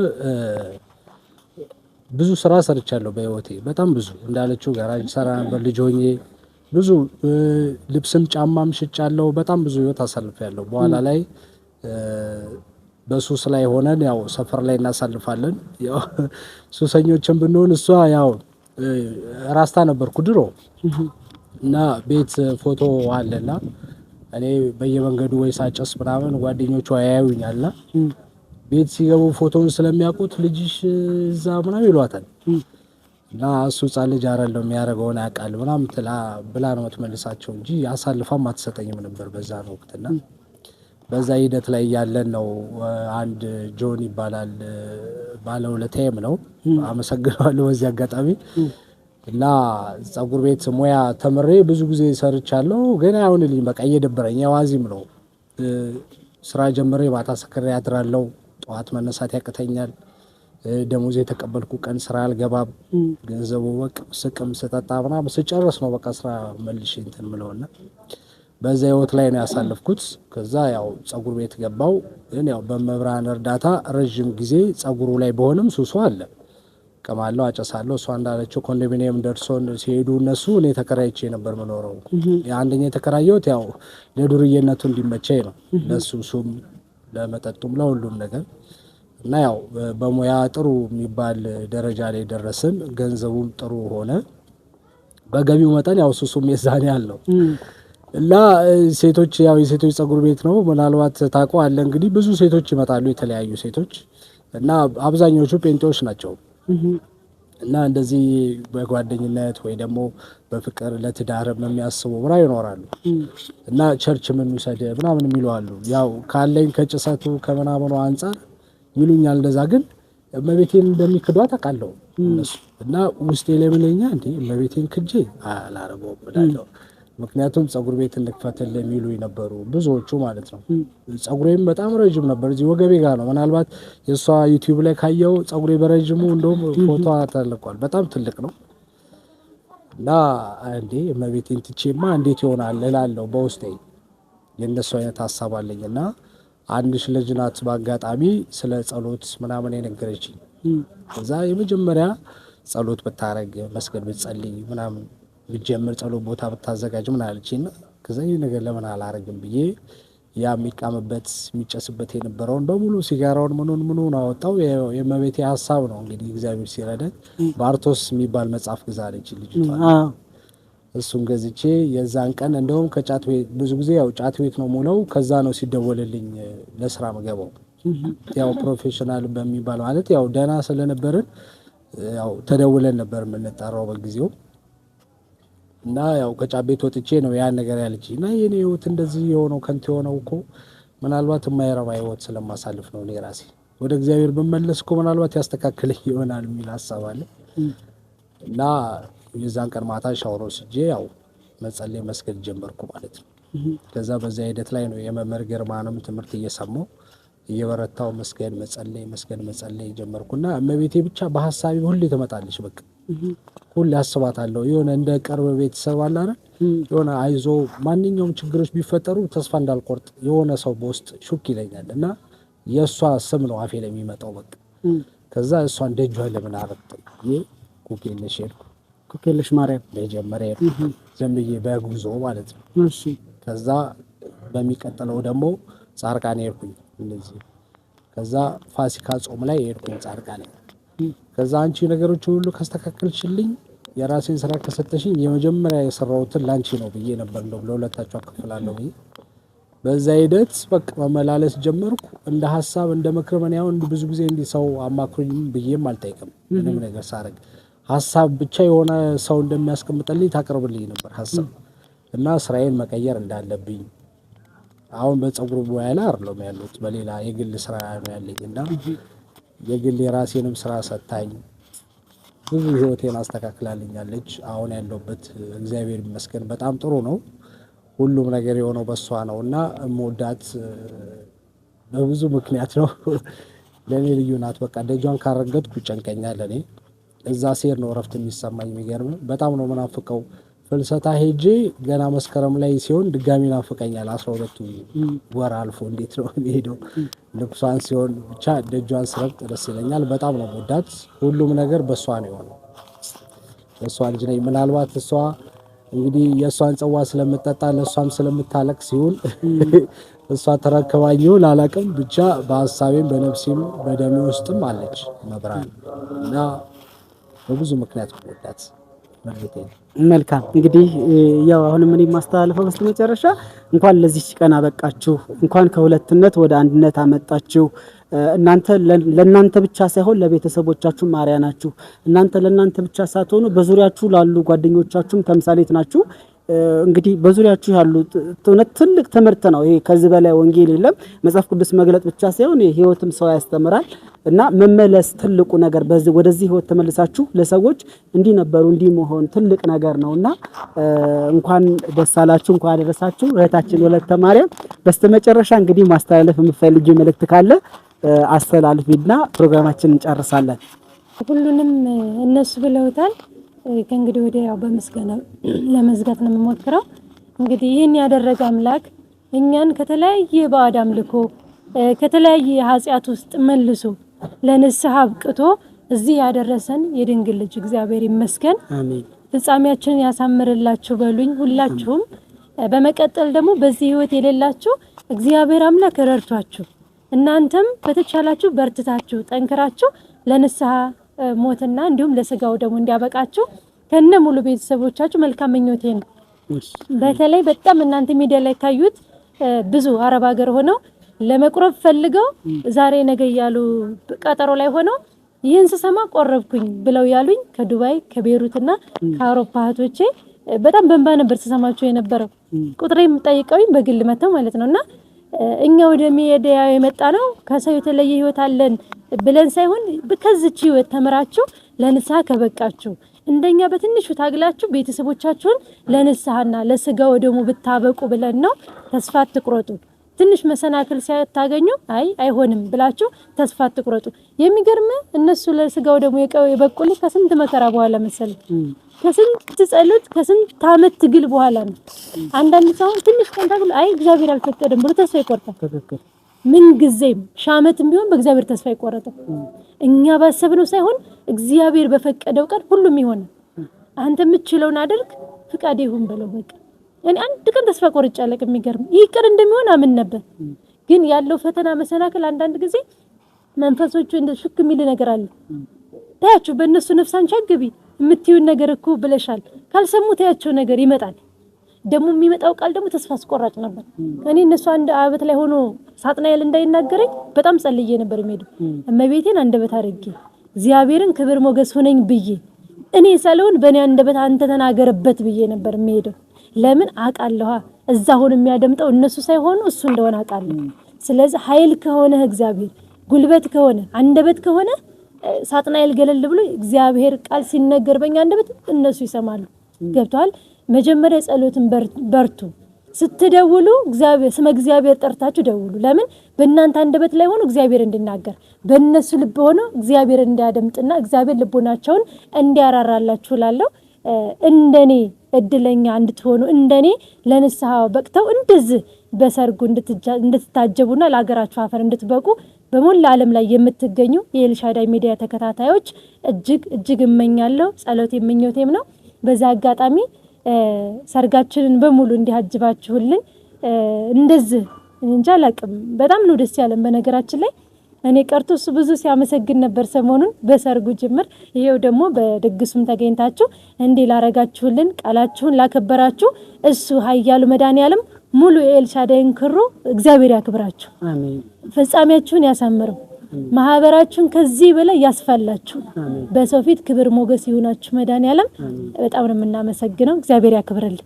ብዙ ስራ ሰርቻለሁ በህይወቴ በጣም ብዙ። እንዳለችው ጋራጅ ሰራ ነበር ልጅ ሆኜ ብዙ ልብስም ጫማም ሽጫለሁ። በጣም ብዙ ህይወት አሳልፌያለሁ። በኋላ ላይ በሱስ ላይ ሆነን ያው ሰፈር ላይ እናሳልፋለን። ያው ሱሰኞችን ብንሆን እሷ ያው ራስታ ነበርኩ ድሮ እና ቤት ፎቶ አለና እኔ በየመንገዱ ወይ ሳጨስ ምናምን ጓደኞቿ ያዩኛልና ቤት ሲገቡ ፎቶውን ስለሚያውቁት ልጅሽ እዛ ምናምን ይሏታል እና እሱ ህፃን ልጅ አይደለም የሚያደርገውን ያውቃል ምናምን ብላ ነው የምትመልሳቸው እንጂ አሳልፋም አትሰጠኝም ነበር በዛ ወቅትና በዛ ሂደት ላይ ያለን ነው። አንድ ጆን ይባላል ባለውለታዬም ነው፣ አመሰግናለሁ በዚህ አጋጣሚ እና ጸጉር ቤት ሙያ ተምሬ ብዙ ጊዜ ሰርቻለሁ። ግን አይሆንልኝ በቃ እየደበረኝ የዋዚም ነው። ስራ ጀምሬ ማታ ሰክሬ አድራለሁ፣ ጠዋት መነሳት ያቅተኛል። ደሞዝ የተቀበልኩ ቀን ስራ አልገባም። ገንዘቡ በቃ ስቅም ስጠጣ ምናምን ስጨርስ ነው በቃ ስራ መልሼ እንትን ምለውና በዛ ህይወት ላይ ነው ያሳለፍኩት። ከዛ ያው ጸጉር ቤት ገባው። ግን ያው በመብራን እርዳታ ረጅም ጊዜ ጸጉሩ ላይ በሆነም ሱሱ አለ። ቀማለው፣ አጨሳለሁ። እሷ እንዳለችው ኮንዶሚኒየም ደርሶን ሲሄዱ እነሱ እኔ ተከራይቼ ነበር መኖረው። የአንደኛ የተከራየሁት ያው ለዱርዬነቱ እንዲመቸኝ ነው፣ ለሱሱም ለመጠጡም ለሁሉም ነገር እና ያው በሙያ ጥሩ የሚባል ደረጃ ላይ ደረስን። ገንዘቡም ጥሩ ሆነ። በገቢው መጠን ያው ሱሱም የዛኔ ያለው እና ሴቶች ያው የሴቶች ጸጉር ቤት ነው። ምናልባት ታውቀዋለህ እንግዲህ ብዙ ሴቶች ይመጣሉ፣ የተለያዩ ሴቶች እና አብዛኞቹ ጴንጤዎች ናቸው። እና እንደዚህ በጓደኝነት ወይ ደግሞ በፍቅር ለትዳር የሚያስቡ ምራ ይኖራሉ። እና ቸርች ምን ውሰድ ምናምን የሚሉ አሉ። ያው ካለኝ ከጭሰቱ ከምናምኑ አንጻር ይሉኛል እንደዛ። ግን እመቤቴን እንደሚክዷት አውቃለሁ እነሱ እና ውስጤ ላይ ምንኛ እንዴ እመቤቴን ክጄ አላረገውም ብላለሁ። ምክንያቱም ጸጉር ቤት እንክፈትል የሚሉ ነበሩ ብዙዎቹ ማለት ነው። ጸጉሬም በጣም ረጅም ነበር፣ እዚህ ወገቤ ጋር ነው። ምናልባት የእሷ ዩቲዩብ ላይ ካየው ጸጉሬ በረጅሙ እንደውም ፎቶ ተለቋል። በጣም ትልቅ ነው እና እንዴ እመቤቴን ትቼማ እንዴት ይሆናል እላለሁ በውስጤ። የእነሱ አይነት ሀሳብ አለኝ እና አንድሽ ልጅ ናት በአጋጣሚ ስለ ጸሎት ምናምን የነገረችኝ። ከዛ የመጀመሪያ ጸሎት ብታረግ መስገድ ብትጸልይ ምናምን ብጀምር ጸሎት ቦታ ብታዘጋጅ ምን አለችኝና ከዛ ይሄ ነገር ለምን አላረግም ብዬ ያ የሚቃምበት የሚጨስበት የነበረውን በሙሉ ሲጋራውን ምኑን አወጣው። የእመቤቴ ሀሳብ ነው እንግዲህ እግዚአብሔር ሲረዳኝ። ባርቶስ የሚባል መጽሐፍ ግዛለች ልጅቷ። እሱን ገዝቼ የዛን ቀን እንደውም ከጫት ቤት ብዙ ጊዜ ያው ጫት ቤት ነው ሙለው። ከዛ ነው ሲደወልልኝ ለስራ መገባው። ያው ፕሮፌሽናል በሚባል ማለት ያው ደህና ስለነበርን ያው ተደውለን ነበር የምንጠራው በጊዜው። እና ያው ከጫት ቤት ወጥቼ ነው ያን ነገር ያለችኝ እና የኔ ህይወት እንደዚህ የሆነው ከንቱ የሆነው እኮ ምናልባት የማይረባ ህይወት ስለማሳልፍ ነው። እኔ ራሴ ወደ እግዚአብሔር ብመለስ እኮ ምናልባት ያስተካክለኝ ይሆናል የሚል ሀሳብ አለ። እና የዛን ቀን ማታ ሻወር ወስጄ ያው መጸለይ መስገድ ጀመርኩ ማለት ነው። ከዛ በዛ ሂደት ላይ ነው የመምህር ግርማንም ትምህርት እየሰማሁ እየበረታው መስገድ መጸለይ ጀመርኩና እመቤቴ ብቻ በሐሳቤ ሁሌ ትመጣለች። በቃ ሁሌ አስባታለሁ። የሆነ እንደ ቅርብ ቤተሰብ አለ አይደል? የሆነ አይዞ ማንኛውም ችግሮች ቢፈጠሩ ተስፋ እንዳልቆርጥ የሆነ ሰው በውስጥ ሹክ ይለኛል እና የእሷ ስም ነው አፌ ላይ የሚመጣው። በቃ ከዛ እሷን ደጇ ለምን አረጥም ኩኬለሽ ሄድኩ። ኩኬለሽ ማርያም መጀመሪያ ዝም ብዬ በጉዞ ማለት ነው። እሺ ከዛ በሚቀጥለው ደግሞ ጻርቃኔ ሄድኩኝ እንደዚህ። ከዛ ፋሲካ ጾም ላይ ሄድኩኝ ጻርቃኔ። ከዛ አንቺ ነገሮች ሁሉ ካስተካከልሽልኝ የራሴን ስራ ከሰጠሽኝ የመጀመሪያ የሰራሁትን ላንቺ ነው ብዬ ነበር እንደው ለሁለታችሁ አከፍላለሁ ብዬ። በዛ ሂደት በቃ መመላለስ ጀመርኩ። እንደ ሐሳብ እንደ ምክር ምን ያው ብዙ ጊዜ እንዲህ ሰው አማክሩኝ ብዬም አልጠይቅም። ምንም ነገር ሳረግ ሐሳብ ብቻ የሆነ ሰው እንደሚያስቀምጥልኝ ታቀርብልኝ ነበር ሐሳብ እና ስራዬን መቀየር እንዳለብኝ። አሁን በጸጉር ሙያ ላይ አይደለም ያለሁት፣ በሌላ የግል ስራ ነው ያለኝ እና የግል የራሴንም ስራ ሰጣኝ ብዙ ህይወቴን አስተካክላልኛለች። አሁን ያለሁበት እግዚአብሔር ይመስገን በጣም ጥሩ ነው። ሁሉም ነገር የሆነው በሷ ነውና እምወዳት በብዙ ምክንያት ነው። ለኔ ልዩ ናት። በቃ ደጇን ካረገጥኩ ይጨንቀኛል። እኔ እዛ ሴር ነው እረፍት የሚሰማኝ። የሚገርም በጣም ነው ምናፍቀው። ፍልሰታ ሄጄ ገና መስከረም ላይ ሲሆን ድጋሚ ናፍቀኛል። 12ቱ ወር አልፎ እንዴት ነው የሚሄደው? ልብሷን ሲሆን ብቻ ደጇን ስረግጥ ደስ ይለኛል። በጣም ነው ወዳት። ሁሉም ነገር በሷ ነው የሆነው። በሷ ልጅ ነኝ። ምናልባት እሷ እንግዲህ የእሷን ጽዋ ስለምጠጣ ለእሷም ስለምታለቅ ሲሆን እሷ ተረከባኝ ይሁን አላውቅም። ብቻ በሀሳቤም በነፍሴም በደሜ ውስጥም አለች መብራን እና በብዙ ምክንያት ወዳት መልከቴ። መልካም እንግዲህ ያው አሁንም እኔ ማስተላለፈው በስተመጨረሻ እንኳን ለዚህ ቀን አበቃችሁ፣ እንኳን ከሁለትነት ወደ አንድነት አመጣችሁ። እናንተ ለእናንተ ብቻ ሳይሆን ለቤተሰቦቻችሁ ማርያ ናችሁ። እናንተ ለእናንተ ብቻ ሳትሆኑ በዙሪያችሁ ላሉ ጓደኞቻችሁም ተምሳሌት ናችሁ። እንግዲህ በዙሪያችሁ ያሉት እውነት ትልቅ ትምህርት ነው ይሄ። ከዚህ በላይ ወንጌል የለም። መጽሐፍ ቅዱስ መግለጥ ብቻ ሳይሆን ህይወትም ሰው ያስተምራል እና መመለስ ትልቁ ነገር ወደዚህ ህይወት ተመልሳችሁ ለሰዎች እንዲህ ነበሩ እንዲህ መሆን ትልቅ ነገር ነውና እንኳን ደስ አላችሁ፣ እንኳን አደረሳችሁ እህታችን ወለተ ማርያም። በስተመጨረሻ እንግዲህ ማስተላለፍ የምትፈልጊው መልእክት ካለ አስተላልፊና ፕሮግራማችንን እንጨርሳለን። ሁሉንም እነሱ ብለውታል። ከእንግዲህ ወዲያ ያው በምስጋና ለመዝጋት ነው የምሞክረው። እንግዲህ ይህን ያደረገ አምላክ እኛን ከተለያየ ባዕድ አምልኮ ከተለያየ ኃጢአት ውስጥ መልሶ ለንስሐ አብቅቶ እዚህ ያደረሰን የድንግል ልጅ እግዚአብሔር ይመስገን። አሜን። ፍጻሜያችንን ያሳምርላችሁ በሉኝ ሁላችሁም። በመቀጠል ደግሞ በዚህ ህይወት የሌላችሁ እግዚአብሔር አምላክ ረድቷችሁ እናንተም በተቻላችሁ በርትታችሁ ጠንክራችሁ ለንስሐ ሞትና እንዲሁም ለስጋው ደግሞ እንዲያበቃችሁ ከነ ሙሉ ቤተሰቦቻችሁ መልካም ምኞቴ ነው። በተለይ በጣም እናንተ ሚዲያ ላይ ታዩት ብዙ አረብ ሀገር ሆነው ለመቁረብ ፈልገው ዛሬ ነገ ያሉ ቀጠሮ ላይ ሆነው ይህን ስሰማ ቆረብኩኝ ብለው ያሉኝ ከዱባይ ከቤሩትና ከአውሮፓ እህቶቼ በጣም በእንባ ነበር ተሰማቸው የነበረው። ቁጥሬም ጠይቀውኝ በግል መተው ማለት ነውና እኛ ወደ ሚዲያ የመጣ ነው ከሰው የተለየ ህይወት አለን ብለን ሳይሆን በከዚች ህይወት ተመራችሁ ለንስሐ ከበቃችሁ እንደኛ በትንሹ ታግላችሁ ቤተሰቦቻችሁን ለንስሐና ለስጋው ደግሞ ብታበቁ ብለን ነው። ተስፋ አትቁረጡ። ትንሽ መሰናክል ሲያታገኙ አይሆንም ብላችሁ ተስፋ አትቁረጡ። የሚገርም እነሱ ለስጋው ደግሞ የበቁል ከስንት መከራ በኋላ መሰለ ከስንት ጸሎት ከስንት ዓመት ትግል በኋላ ነው። አንዳንድ ሰው ትንሽ ኮንታክት እግዚአብሔር አልፈቀደም ብሎ ተስፋ ይቆርጣል። ምን ጊዜም ሻመትም ቢሆን በእግዚአብሔር ተስፋ ይቆረጣል። እኛ ባሰብነው ሳይሆን እግዚአብሔር በፈቀደው ቀን ሁሉም ይሆናል። አንተ የምትችለውን አድርግ ፍቃድ ይሁን በለው በቃ። እኔ አንድ ቀን ተስፋ ቆርጬ አለቅም። የሚገርም ይህ ቀን እንደሚሆን አምን ነበር። ግን ያለው ፈተና መሰናክል አንዳንድ ጊዜ መንፈሶቹ እንደ ሽክ የሚል ነገር አለ። ታያችሁ በእነሱ ነፍሳን ቸግቢ የምትዩን ነገር እኮ ብለሻል ካልሰሙ ታያቸው ነገር ይመጣል። ደግሞ የሚመጣው ቃል ደግሞ ተስፋ አስቆራጭ ነበር። እኔ እነሱ አንድ አበት ላይ ሆኖ ሳጥናኤል እንዳይናገረኝ በጣም ጸልዬ ነበር የሚሄደው። እመቤቴን አንደበት አድርጌ እግዚአብሔርን ክብር ሞገስ ሆነኝ ብዬ እኔ ሳልሆን በእኔ አንደበት አንተ ተናገርበት ብዬ ነበር የሚሄደው። ለምን አቃለሁ እዛ ሆኖ የሚያደምጠው እነሱ ሳይሆኑ እሱ እንደሆነ አቃለሁ። ስለዚህ ኃይል ከሆነ እግዚአብሔር ጉልበት ከሆነ አንደበት ከሆነ ሳጥናኤል ገለል ብሎ እግዚአብሔር ቃል ሲነገር በእኛ አንደበት እነሱ ይሰማሉ። ገብቷል። መጀመሪያ ጸሎትን በርቱ። ስትደውሉ እግዚአብሔር ስመ እግዚአብሔር ጠርታችሁ ደውሉ። ለምን በእናንተ አንደበት ላይ ሆኖ እግዚአብሔር እንዲናገር በእነሱ ልብ ሆኖ እግዚአብሔር እንዲያደምጥና እግዚአብሔር ልቦናቸውን እንዲያራራላችሁ ላለው እንደኔ እድለኛ እንድትሆኑ እንደኔ ለንስሐ በቅተው እንደዚህ በሰርጉ እንድትታጀቡና ለሀገራችሁ አፈር እንድትበቁ በሞላ ዓለም ላይ የምትገኙ የኤልሻዳይ ሚዲያ ተከታታዮች እጅግ እመኛለሁ። ጸሎቴ ምኞቴም ነው። በዛ አጋጣሚ ሰርጋችንን በሙሉ እንዲያጅባችሁልን እንደዚህ እንጃ አላቅም በጣም ነው ደስ ያለን። በነገራችን ላይ እኔ ቀርቶ እሱ ብዙ ሲያመሰግን ነበር ሰሞኑን በሰርጉ ጅምር። ይሄው ደግሞ በድግሱም ተገኝታችሁ እንዲህ ላረጋችሁልን ቃላችሁን ላከበራችሁ እሱ ኃያሉ መድኃኔዓለም ሙሉ የኤልሻዳይን ክሩ እግዚአብሔር ያክብራችሁ። አሜን። ፍጻሜያችሁን ያሳምረው። ማህበራችሁን ከዚህ በላይ ያስፋላችሁ። በሰው ፊት ክብር ሞገስ ይሁናችሁ መድኃኔዓለም። በጣም ነው የምናመሰግነው። እግዚአብሔር ያክብርልን።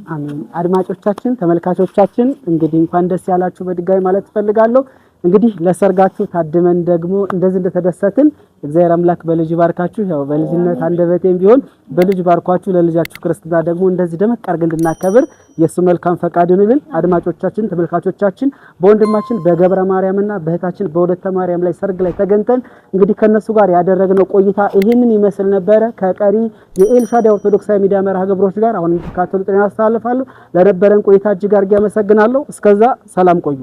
አሜን። አድማጮቻችን፣ ተመልካቾቻችን እንግዲህ እንኳን ደስ ያላችሁ በድጋሚ ማለት ፈልጋለሁ። እንግዲህ ለሰርጋችሁ ታድመን ደግሞ እንደዚህ እንደተደሰትን እግዚአብሔር አምላክ በልጅ ባርካችሁ። ያው በልጅነት አንደበቴም ቢሆን በልጅ ባርኳችሁ ለልጃችሁ ክርስትና ደግሞ እንደዚህ ደመቅ አድርገን እንድናከብር የሱ መልካም ፈቃድ ይሁንልን። አድማጮቻችን፣ ተመልካቾቻችን በወንድማችን በገብረ ማርያምና በእህታችን በወለተ ማርያም ላይ ሰርግ ላይ ተገኝተን እንግዲህ ከነሱ ጋር ያደረግነው ቆይታ ይሄንን ይመስል ነበረ። ከቀሪ የኤልሻዳይ ኦርቶዶክሳዊ ሚዲያ መርሃ ግብሮች ጋር አሁን እንድትከታተሉ ጥሪ አስተላልፋለሁ። ለነበረን ቆይታ እጅግ አድርጌ አመሰግናለሁ። እስከዛ ሰላም ቆዩ።